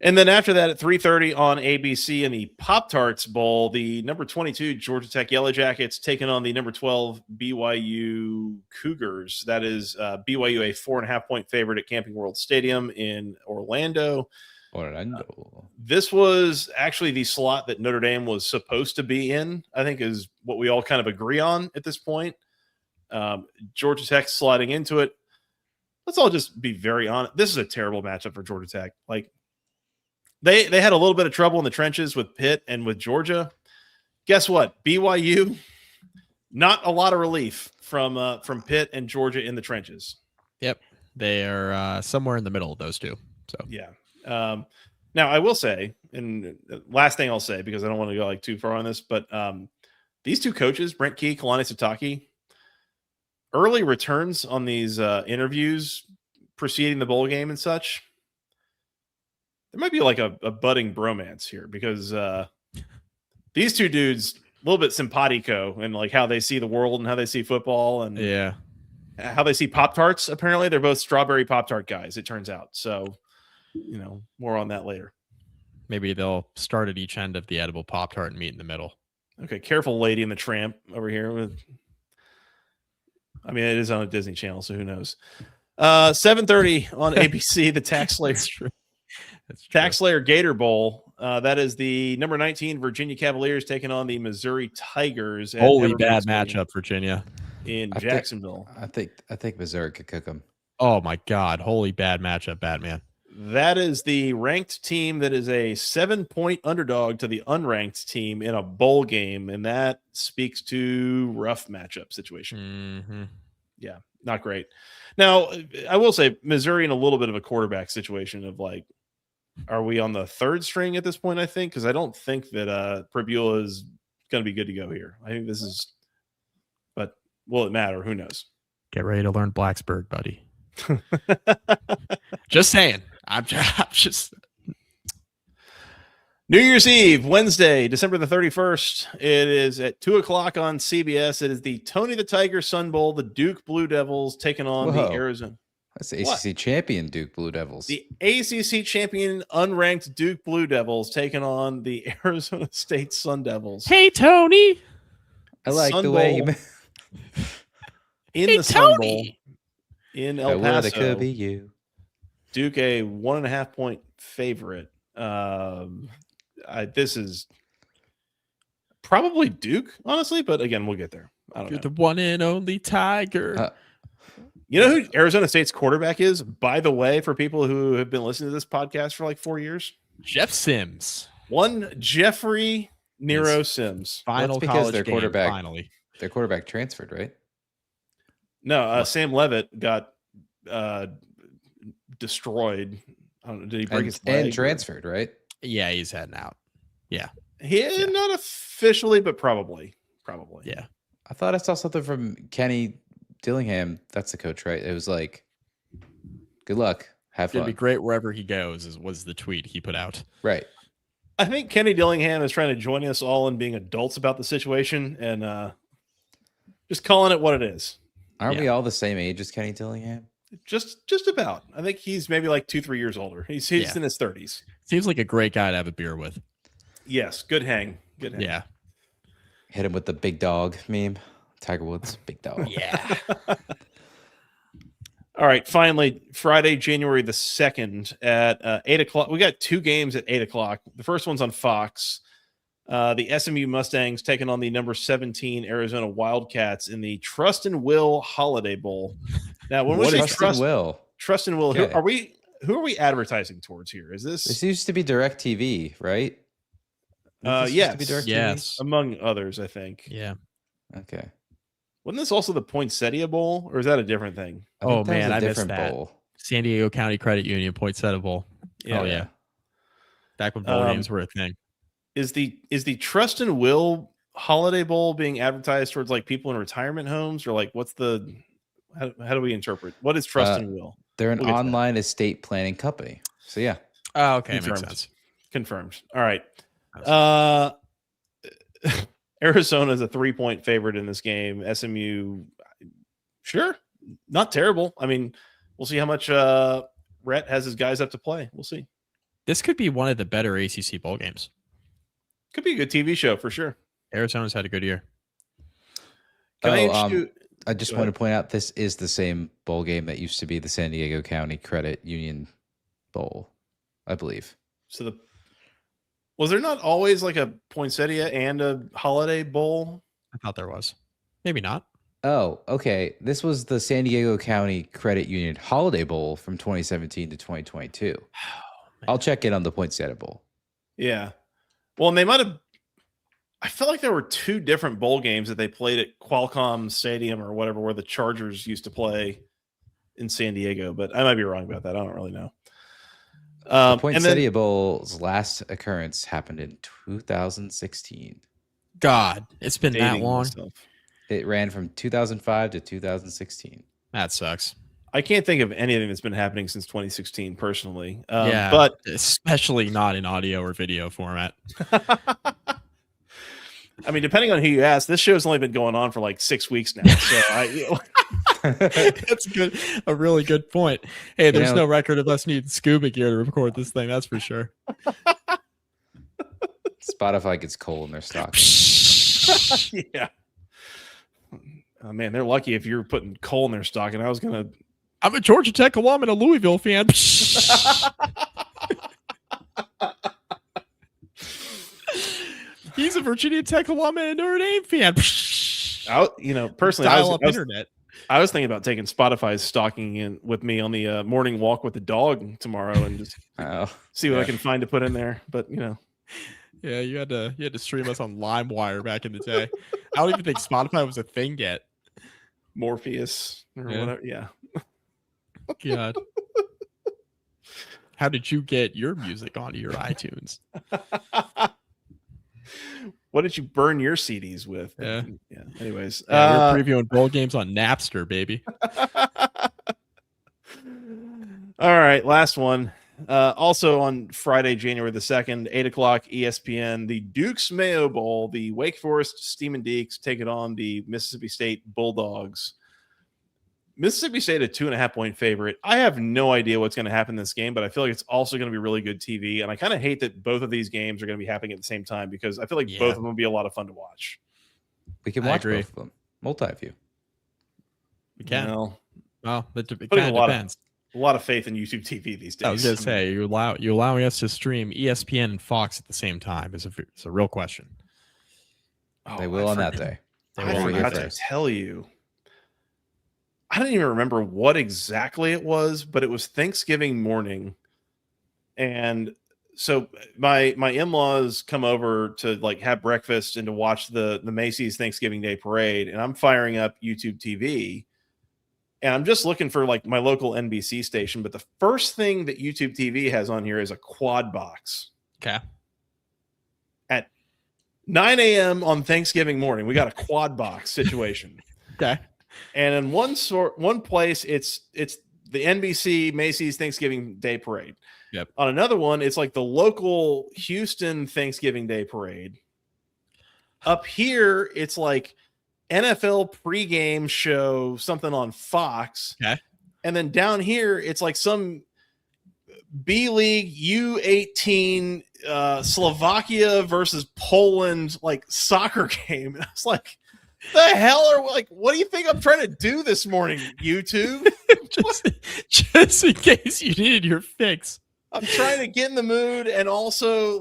And then after that, at 3:30 on ABC in the Pop-Tarts Bowl, the number 22 Georgia Tech Yellow Jackets taking on the number 12 BYU Cougars. That is BYU, a 4.5-point favorite at Camping World Stadium in Orlando. This was actually the slot that Notre Dame was supposed to be in, I think, is what we all kind of agree on at this point. Georgia Tech sliding into it. Let's all just be very honest. This is a terrible matchup for Georgia Tech. Like, They had a little bit of trouble in the trenches with Pitt and with Georgia. Guess what? BYU, not a lot of relief from Pitt and Georgia in the trenches. Yep, they are somewhere in the middle of those two. So yeah. Now I will say, and last thing I'll say because I don't want to go like too far on this, but these two coaches, Brent Key, Kalani Sitake, early returns on these interviews preceding the bowl game and such. There might be like a budding bromance here because these two dudes, a little bit simpatico and like how they see the world and how they see football and how they see Pop-Tarts. Apparently, they're both strawberry Pop-Tart guys, it turns out. So, more on that later. Maybe they'll start at each end of the edible Pop-Tart and meet in the middle. Okay, careful, Lady and the Tramp over here. I mean, it is on a Disney Channel, so who knows? 7:30 on ABC, the Tax Slayer. Tax Slayer Gator Bowl. That is the number 19 Virginia Cavaliers taking on the Missouri Tigers. Holy bad matchup, Virginia. In Jacksonville. I think Missouri could cook them. Oh my God. Holy bad matchup, Batman. That is the ranked team that is a 7-point underdog to the unranked team in a bowl game. And that speaks to rough matchup situation. Mm-hmm. Yeah, not great. Now, I will say Missouri in a little bit of a quarterback situation of like, are we on the third string at this point, I think? Because I don't think that Pribula is going to be good to go here. I think this is – but will it matter? Who knows? Get ready to learn Blacksburg, buddy. Just saying. I'm just New Year's Eve, Wednesday, December the 31st. It is at 2 o'clock on CBS. It is the Tony the Tiger Sun Bowl. The Duke Blue Devils taking on the Arizona – That's the ACC champion Duke Blue Devils. The ACC champion unranked Duke Blue Devils taking on the Arizona State Sun Devils. Hey, Tony. I like Sun the way you in hey, the Sun Tony. Bowl in El Paso. It could be you. Duke a 1.5-point favorite. This is probably Duke, honestly, but again, we'll get there. I don't know. You're the one and only Tiger. You know who Arizona State's quarterback is, by the way, for people who have been listening to this podcast for like 4 years? Jeff Sims. One Jeffrey Nero Sims. Final college their quarterback, finally. Their quarterback transferred, right? No, Sam Levitt got destroyed. I don't know, did he break his leg? And transferred, right? Yeah, he's heading out. Yeah. Not officially, but probably. Yeah. I thought I saw something from Kenny Dillingham, that's the coach, right? It was like, good luck. Have fun. It'd be great wherever he goes, was the tweet he put out. Right. I think Kenny Dillingham is trying to join us all in being adults about the situation and just calling it what it is. Aren't we all the same age as Kenny Dillingham? Just about. I think he's maybe like 2-3 years older. He's in his 30s. Seems like a great guy to have a beer with. Yes. Good hang. Yeah. Hit him with the big dog meme. Tiger Woods, big dog. Yeah. All right. Finally, Friday, January the 2nd at 8 o'clock. We got 2 games at 8 o'clock. The first one's on Fox. The SMU Mustangs taking on the number 17 Arizona Wildcats in the Trust and Will Holiday Bowl. Now, when we say Trust and Will, okay. who are we advertising towards here? Is this? This used to be DirecTV, right? Yes, among others, I think. Yeah. Okay. Wasn't this also the Poinsettia Bowl, or is that a different thing? Oh man, I missed that. Bowl. San Diego County Credit Union Poinsettia Bowl. Yeah. Oh yeah. Back when bowl games were a thing. Is the Trust and Will Holiday Bowl being advertised towards like people in retirement homes, or like what's the how do we interpret what is Trust and Will? They're an online estate planning company. So yeah. Oh, okay, makes sense. Confirmed. All right. Arizona is a 3-point favorite in this game. SMU, sure, not terrible. I mean, we'll see how much Rhett has his guys up to play. We'll see. This could be one of the better ACC bowl games. Could be a good TV show for sure. Arizona's had a good year. I just want to point out this is the same bowl game that used to be the San Diego County Credit Union Bowl, I believe. So was there not always like a Poinsettia and a Holiday Bowl? I thought there was. Maybe not. Oh, okay. This was the San Diego County Credit Union Holiday Bowl from 2017 to 2022. I'll check in on the Poinsettia Bowl. Yeah. Well, and they might have. I felt like there were 2 different bowl games that they played at Qualcomm Stadium or whatever, where the Chargers used to play in San Diego, but I might be wrong about that. I don't really know. The Poinsettia Bowl's last occurrence happened in 2016. God, it's been that long. It ran from 2005 to 2016. That sucks. I can't think of anything that's been happening since 2016 personally. But especially not in audio or video format. I mean, depending on who you ask, this show's only been going on for like 6 weeks now. So that's good. A really good point. Hey, there's no record of us needing scuba gear to record this thing. That's for sure. Spotify gets coal in their stock. Yeah. Oh man, they're lucky if you're putting coal in their stock. And I'm a Georgia Tech alum and a Louisville fan. He's a Virginia Tech alum and a Notre Dame fan. Personally, I was thinking about taking Spotify's stocking in with me on the morning walk with the dog tomorrow and just see what I can find to put in there. But yeah, you had to stream us on LimeWire back in the day. I don't even think Spotify was a thing yet. Morpheus or whatever. Yeah. God. How did you get your music onto your iTunes? What did you burn your CDs with? Yeah. Anyways, we're previewing bowl games on Napster, baby. All right, last one. Also on Friday, January the 2nd, 8:00 ESPN, the Dukes Mayo Bowl. The Wake Forest Steamin' Deeks take it on the Mississippi State Bulldogs. Mississippi State, a 2.5-point favorite. I have no idea what's going to happen in this game, but I feel like it's also going to be really good TV. And I kind of hate that both of these games are going to be happening at the same time because I feel like both of them will be a lot of fun to watch. We can watch both of them. Multi-view. We can. Well, it kind of depends. A lot of faith in YouTube TV these days. I was going to say, you allowing us to stream ESPN and Fox at the same time is a real question. They will on that day. I forgot to tell you. I don't even remember what exactly it was, but it was Thanksgiving morning. And so my in-laws come over to like have breakfast and to watch the Macy's Thanksgiving Day parade. And I'm firing up YouTube TV and I'm just looking for like my local NBC station. But the first thing that YouTube TV has on here is a quad box. Okay. At 9 a.m. on Thanksgiving morning, we got a quad box situation. Okay. And in one place, it's the NBC Macy's Thanksgiving Day Parade. Yep. On another one, it's like the local Houston Thanksgiving Day Parade. Up here, it's like NFL pregame show, something on Fox. Okay. And then down here, it's like some B League U18 Slovakia versus Poland like soccer game. And I was like, the hell what do you think I'm trying to do this morning, YouTube? just in case you needed your fix. I'm trying to get in the mood and also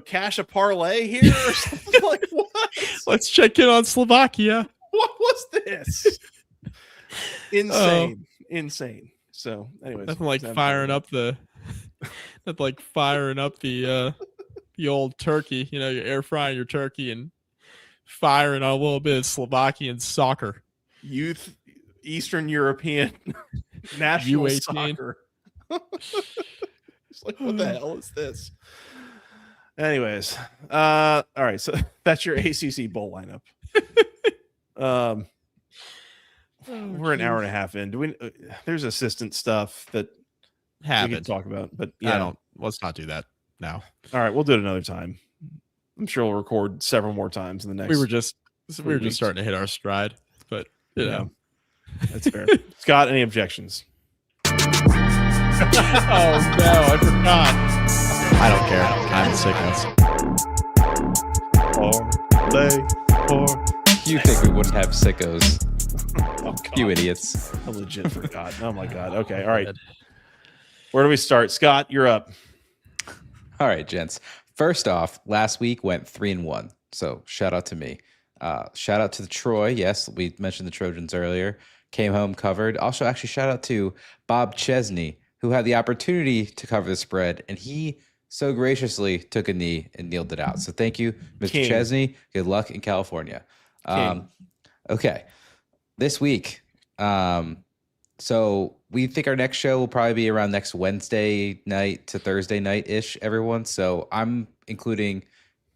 cash a parlay here or something. Like what? Let's check in on Slovakia. What was this? Insane. So anyways, nothing like firing up the the old turkey, you're air frying your turkey and firing on a little bit of Slovakian soccer. Youth Eastern European national U18. soccer. It's like, what the hell is this? Anyways, all right, so that's your ACC bowl lineup. We're an hour and a half in. Do we? There's assistant stuff that we can talk about, but yeah, let's not do that now. All right, we'll do it another time. I'm sure we'll record several more times in the next. We were just starting to hit our stride, but that's fair. Scott, any objections? Oh no, I forgot. I don't care. I'm Sickos. You think we wouldn't have Sickos? Oh, you idiots. I legit forgot. Oh my god. Okay. All right. Where do we start? Scott, you're up. All right, gents. First off, last week went 3-1. So shout out to me. Shout out to the Troy. Yes, we mentioned the Trojans earlier. Came home covered. Also, actually, shout out to Bob Chesney, who had the opportunity to cover the spread, and he so graciously took a knee and kneeled it out. So thank you, Mr. Chesney. Good luck in California. Okay. This week, so we think our next show will probably be around next Wednesday night to Thursday night-ish, everyone. So I'm including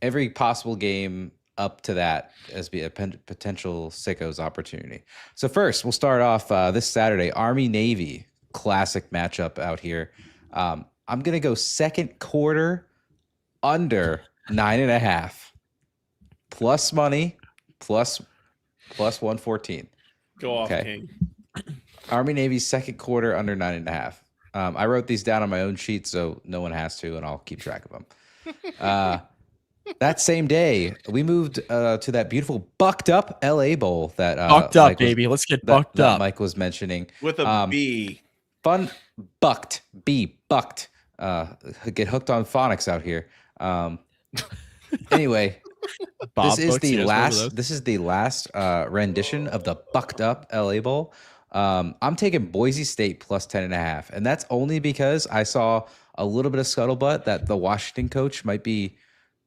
every possible game up to that as be a potential Sickos opportunity. So first, we'll start off this Saturday, Army-Navy, classic matchup out here. I'm going to go second quarter under 9.5. Plus money, plus 114. Go off, King. Army-Navy second quarter under 9.5. I wrote these down on my own sheet, so no one has to, and I'll keep track of them. That same day, we moved to that beautiful bucked up LA Bowl that bucked up, baby. Let's get bucked up. Mike was mentioning with a B. Fun bucked B bucked. Get hooked on phonics out here. Anyway, this is the last rendition of the bucked up LA Bowl. I'm taking Boise State plus 10.5, and that's only because I saw a little bit of scuttlebutt that the Washington coach might be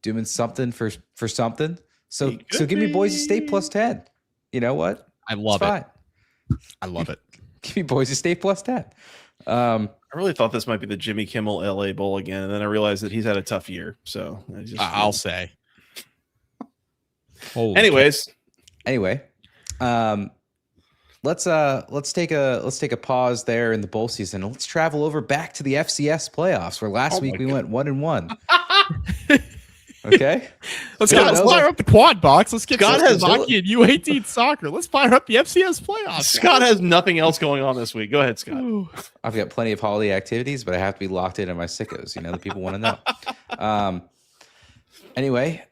doing something for something. So give me Boise State plus 10. You know what? I love it. I love it. Give me Boise State plus 10. I really thought this might be the Jimmy Kimmel LA Bowl again, and then I realized that he's had a tough year. So I'll say. Anyway, let's take a pause there in the bowl season and let's travel over back to the FCS playoffs where last week we went 1-1. Okay, let's fire up the quad box. Let's get Slovakia and U18 soccer. Let's fire up the FCS playoffs. Scott has nothing else going on this week. Go ahead, Scott. I've got plenty of holiday activities, but I have to be locked in on my Sickos. The people want to know. Anyway,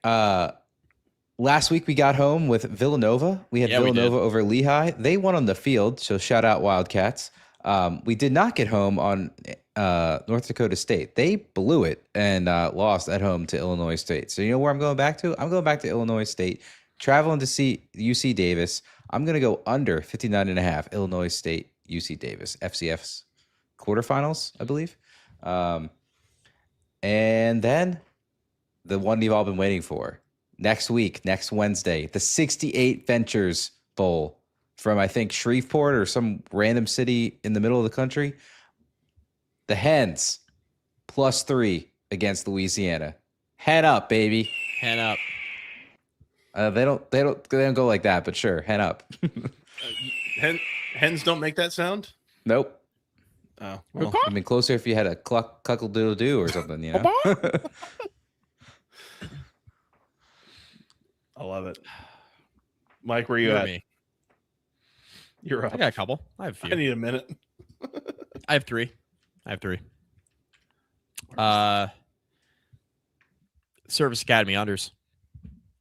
last week we got home with Villanova. We had Villanova over Lehigh. They won on the field, so shout out Wildcats. We did not get home on North Dakota State. They blew it and lost at home to Illinois State. So you know where I'm going back to? I'm going back to Illinois State, traveling to see UC Davis. I'm going to go under 59.5 Illinois State, UC Davis, FCS quarterfinals, I believe. And then the one you've all been waiting for. Next week, next Wednesday, the 68 Ventures Bowl from, I think, Shreveport or some random city in the middle of the country. The Hens, plus 3 against Louisiana. Hen up, baby. Hen up. They don't go like that, but sure, hen up. Hens don't make that sound? Nope. Oh, well, I mean, closer if you had a cluckle-doodle-doo or something, you know? I love it. Mike, where you at? Me. You're up. I got a couple. I have a few. I need a minute. I have three. Service Academy unders.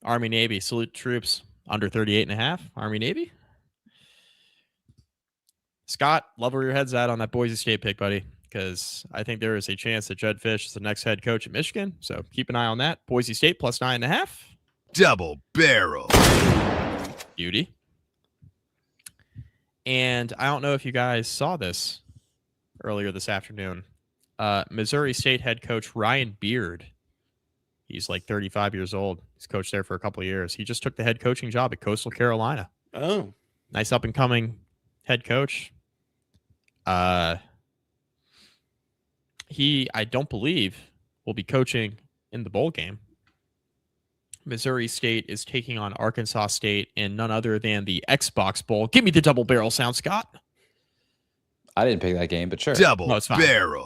Army Navy, salute troops under 38.5. Army Navy. Scott, love where your head's at on that Boise State pick, buddy, because I think there is a chance that Judd Fish is the next head coach at Michigan. So keep an eye on that. Boise State plus 9.5. Double barrel. Beauty. And I don't know if you guys saw this earlier this afternoon. Missouri State head coach Ryan Beard. He's like 35 years old. He's coached there for a couple of years. He just took the head coaching job at Coastal Carolina. Oh, nice up and coming head coach. He, I don't believe, will be coaching in the bowl game. Missouri State is taking on Arkansas State in none other than the Xbox Bowl. Give me the double barrel sound, Scott. I didn't pick that game, but sure. Double No, it's fine. barrel.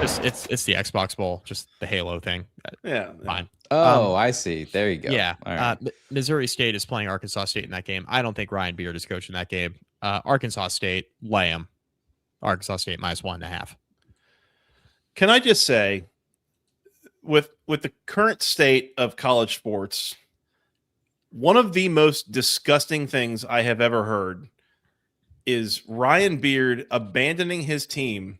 It's the Xbox Bowl, just the Halo thing. yeah. Fine. Oh, I see. There you go. Yeah. All right. Missouri State is playing Arkansas State in that game. I don't think Ryan Beard is coaching that game. Arkansas State, lay 'em. Arkansas State -1.5. Can I just say, with the current state of college sports, one of the most disgusting things I have ever heard is Ryan Beard abandoning his team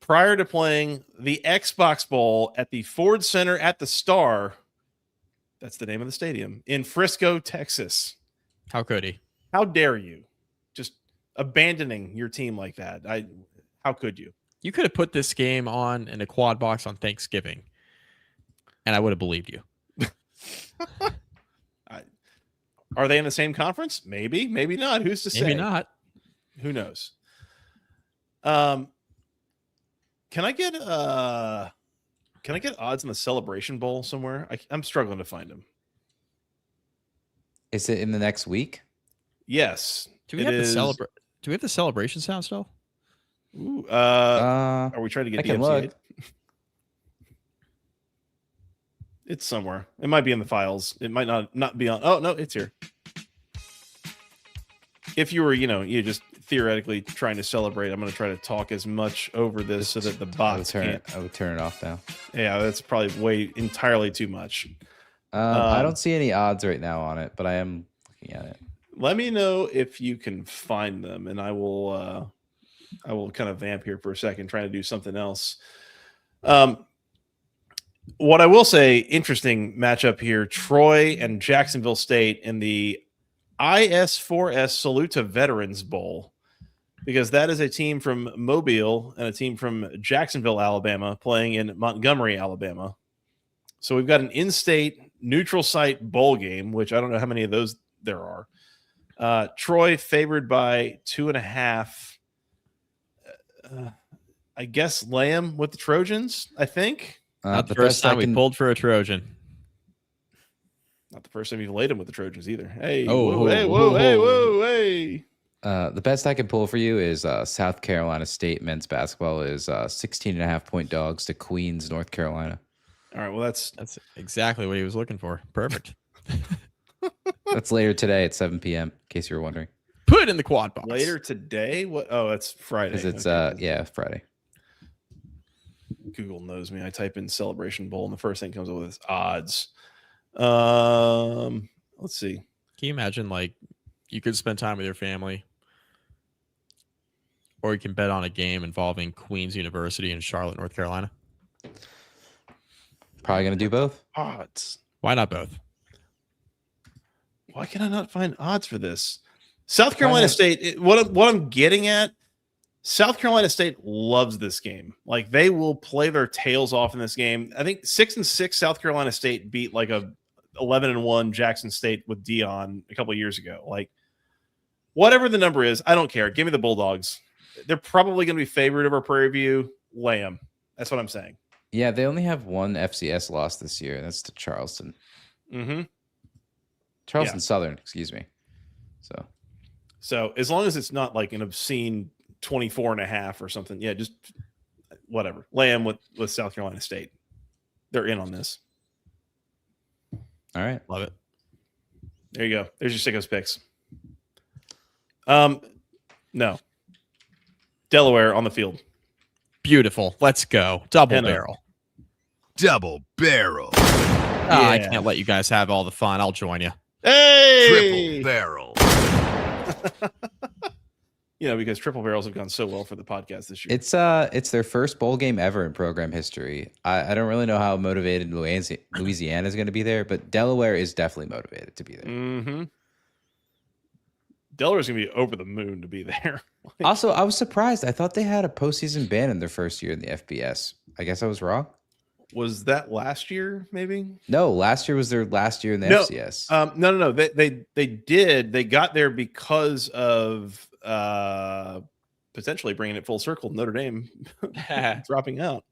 prior to playing the Xbox Bowl at the Ford Center at the Star. That's the name of the stadium in Frisco, Texas. How could he? How dare you? Just abandoning your team like that. How could you? You could have put this game on in a quad box on Thanksgiving, and I would have believed you. Are they in the same conference? Maybe, maybe not. Who's to say? Maybe not. Who knows? Can I get odds in the Celebration Bowl somewhere? I'm struggling to find them. Is it in the next week? Yes. Do we have the celebration sound still? Ooh, are we trying to get I can DMCA? look. It's somewhere. It might be in the files. It might not be on. Oh no, it's here. If you were, you just theoretically trying to celebrate, I'm going to try to talk as much over this so that the bots can't. I would turn it off now. Yeah, that's probably entirely too much. I don't see any odds right now on it, but I am looking at it. Let me know if you can find them, and I will kind of vamp here for a second, trying to do something else. What I will say, interesting matchup here: Troy and Jacksonville State in the IS4S Saluta Veterans Bowl, because that is a team from Mobile and a team from Jacksonville, Alabama, playing in Montgomery, Alabama. So we've got an in-state neutral site bowl game, which I don't know how many of those there are. Troy favored by 2.5. I guess Lamb with the Trojans, I think. Not the first time we pulled for a Trojan. Not the first time you've laid him with the Trojans either. Hey, whoa, hey. The best I can pull for you is South Carolina State men's basketball is 16.5-point dogs to Queens, North Carolina. All right, well, that's exactly what he was looking for. Perfect. That's later today at 7 p.m. in case you were wondering. Put it in the quad box. Later today? What? Oh, that's Friday. Because it's Friday. Google knows me. I type in Celebration Bowl, and the first thing comes up with is odds. Let's see. Can you imagine, like, you could spend time with your family, or you can bet on a game involving Queens University in Charlotte, North Carolina? Probably going to do both. Odds. Why not both? Why can I not find odds for this? South Carolina State, what I'm getting at, South Carolina State loves this game. Like, they will play their tails off in this game. I think 6-6 South Carolina State beat like a 11-1 Jackson State with Dion a couple of years ago. Like, whatever the number is, I don't care. Give me the Bulldogs. They're probably going to be favored over Prairie View. Lamb. That's what I'm saying. Yeah, they only have one FCS loss this year, and that's to Charleston. Mm-hmm. Charleston Southern, excuse me. So as long as it's not like an obscene 24.5 or something, yeah, just whatever. Lamb with South Carolina State. They're in on this. All right. Love it. There you go. There's your Sickos picks. No. Delaware on the field. Beautiful. Let's go. Double barrel. Double barrel. I can't let you guys have all the fun. I'll join you. Hey! Triple barrel. Because triple barrels have gone so well for the podcast this year. It's their first bowl game ever in program history. I don't really know how motivated Louisiana is going to be there, but Delaware is definitely motivated to be there. Mm-hmm. Delaware's going to be over the moon to be there. Also, I was surprised. I thought they had a postseason ban in their first year in the FBS. I guess I was wrong. Was that last year? Maybe. No, last year was their last year in the FCS. No. They did. They got there because of potentially bringing it full circle. Notre Dame dropping out,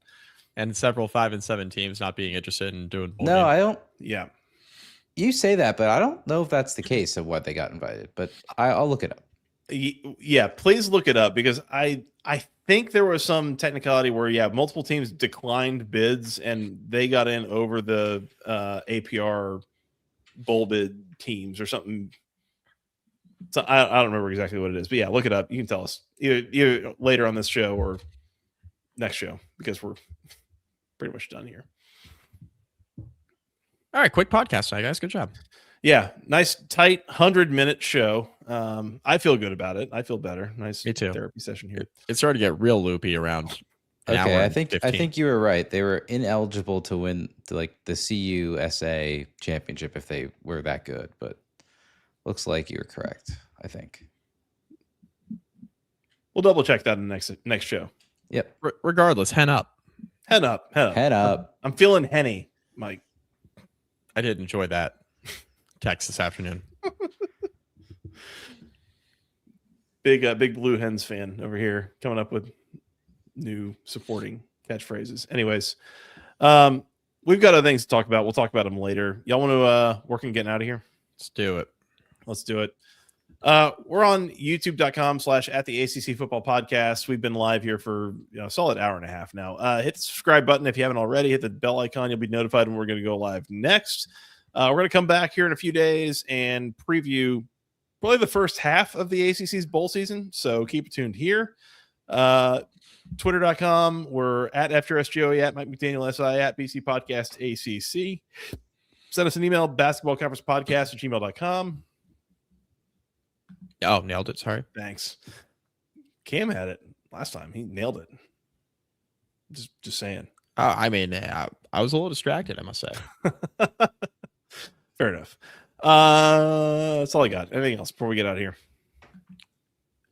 and several 5 and 7 teams not being interested in doing. No, I don't. Yeah, you say that, but I don't know if that's the case of why they got invited. But I'll look it up. Yeah, please look it up because I think there was some technicality where multiple teams declined bids and they got in over the APR bowl bid teams or something. So I don't remember exactly what it is, but yeah, look it up. You can tell us either later on this show or next show because we're pretty much done here. All right, quick podcast tonight, guys. Good job. Yeah, nice tight 100-minute show. I feel good about it. I feel better. Nice Me too. Therapy session here. It started to get real loopy around. Okay, I think you were right. They were ineligible to win the CUSA championship if they were that good, but looks like you were correct. I think we'll double check that in the next show. Yep. Regardless, hen up. Head up. I'm feeling henny, Mike. I did enjoy that text this afternoon. Big Blue Hens fan over here coming up with new supporting catchphrases. Anyways, we've got other things to talk about. We'll talk about them later. Y'all want to work on getting out of here? Let's do it. We're on youtube.com/@the ACC Football Podcast. We've been live here for a solid hour and a half now. Hit the subscribe button if you haven't already. Hit the bell icon. You'll be notified when we're going to go live next. We're going to come back here in a few days and preview probably the first half of the ACC's bowl season. So keep it tuned here. Twitter.com. We're at FTRSGOE, at Mike McDaniel SI, at BC Podcast ACC. Send us an email, basketballconferencepodcast@gmail.com. Oh, nailed it. Sorry. Thanks. Cam had it last time. He nailed it. Just saying. I was a little distracted, I must say. Fair enough. That's all I got. Anything else before we get out of here?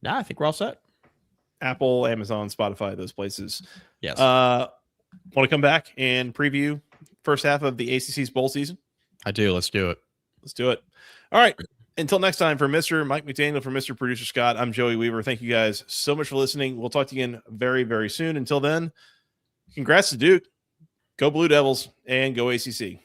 Nah, I think we're all set. Apple, Amazon, Spotify, those places. Yes. Want to come back and preview first half of the ACC's bowl season? I do. Let's do it. All right. Until next time, for Mr. Mike McDaniel, for Mr. Producer Scott, I'm Joey Weaver. Thank you guys so much for listening. We'll talk to you again very, very soon. Until then, congrats to Duke. Go Blue Devils and go ACC.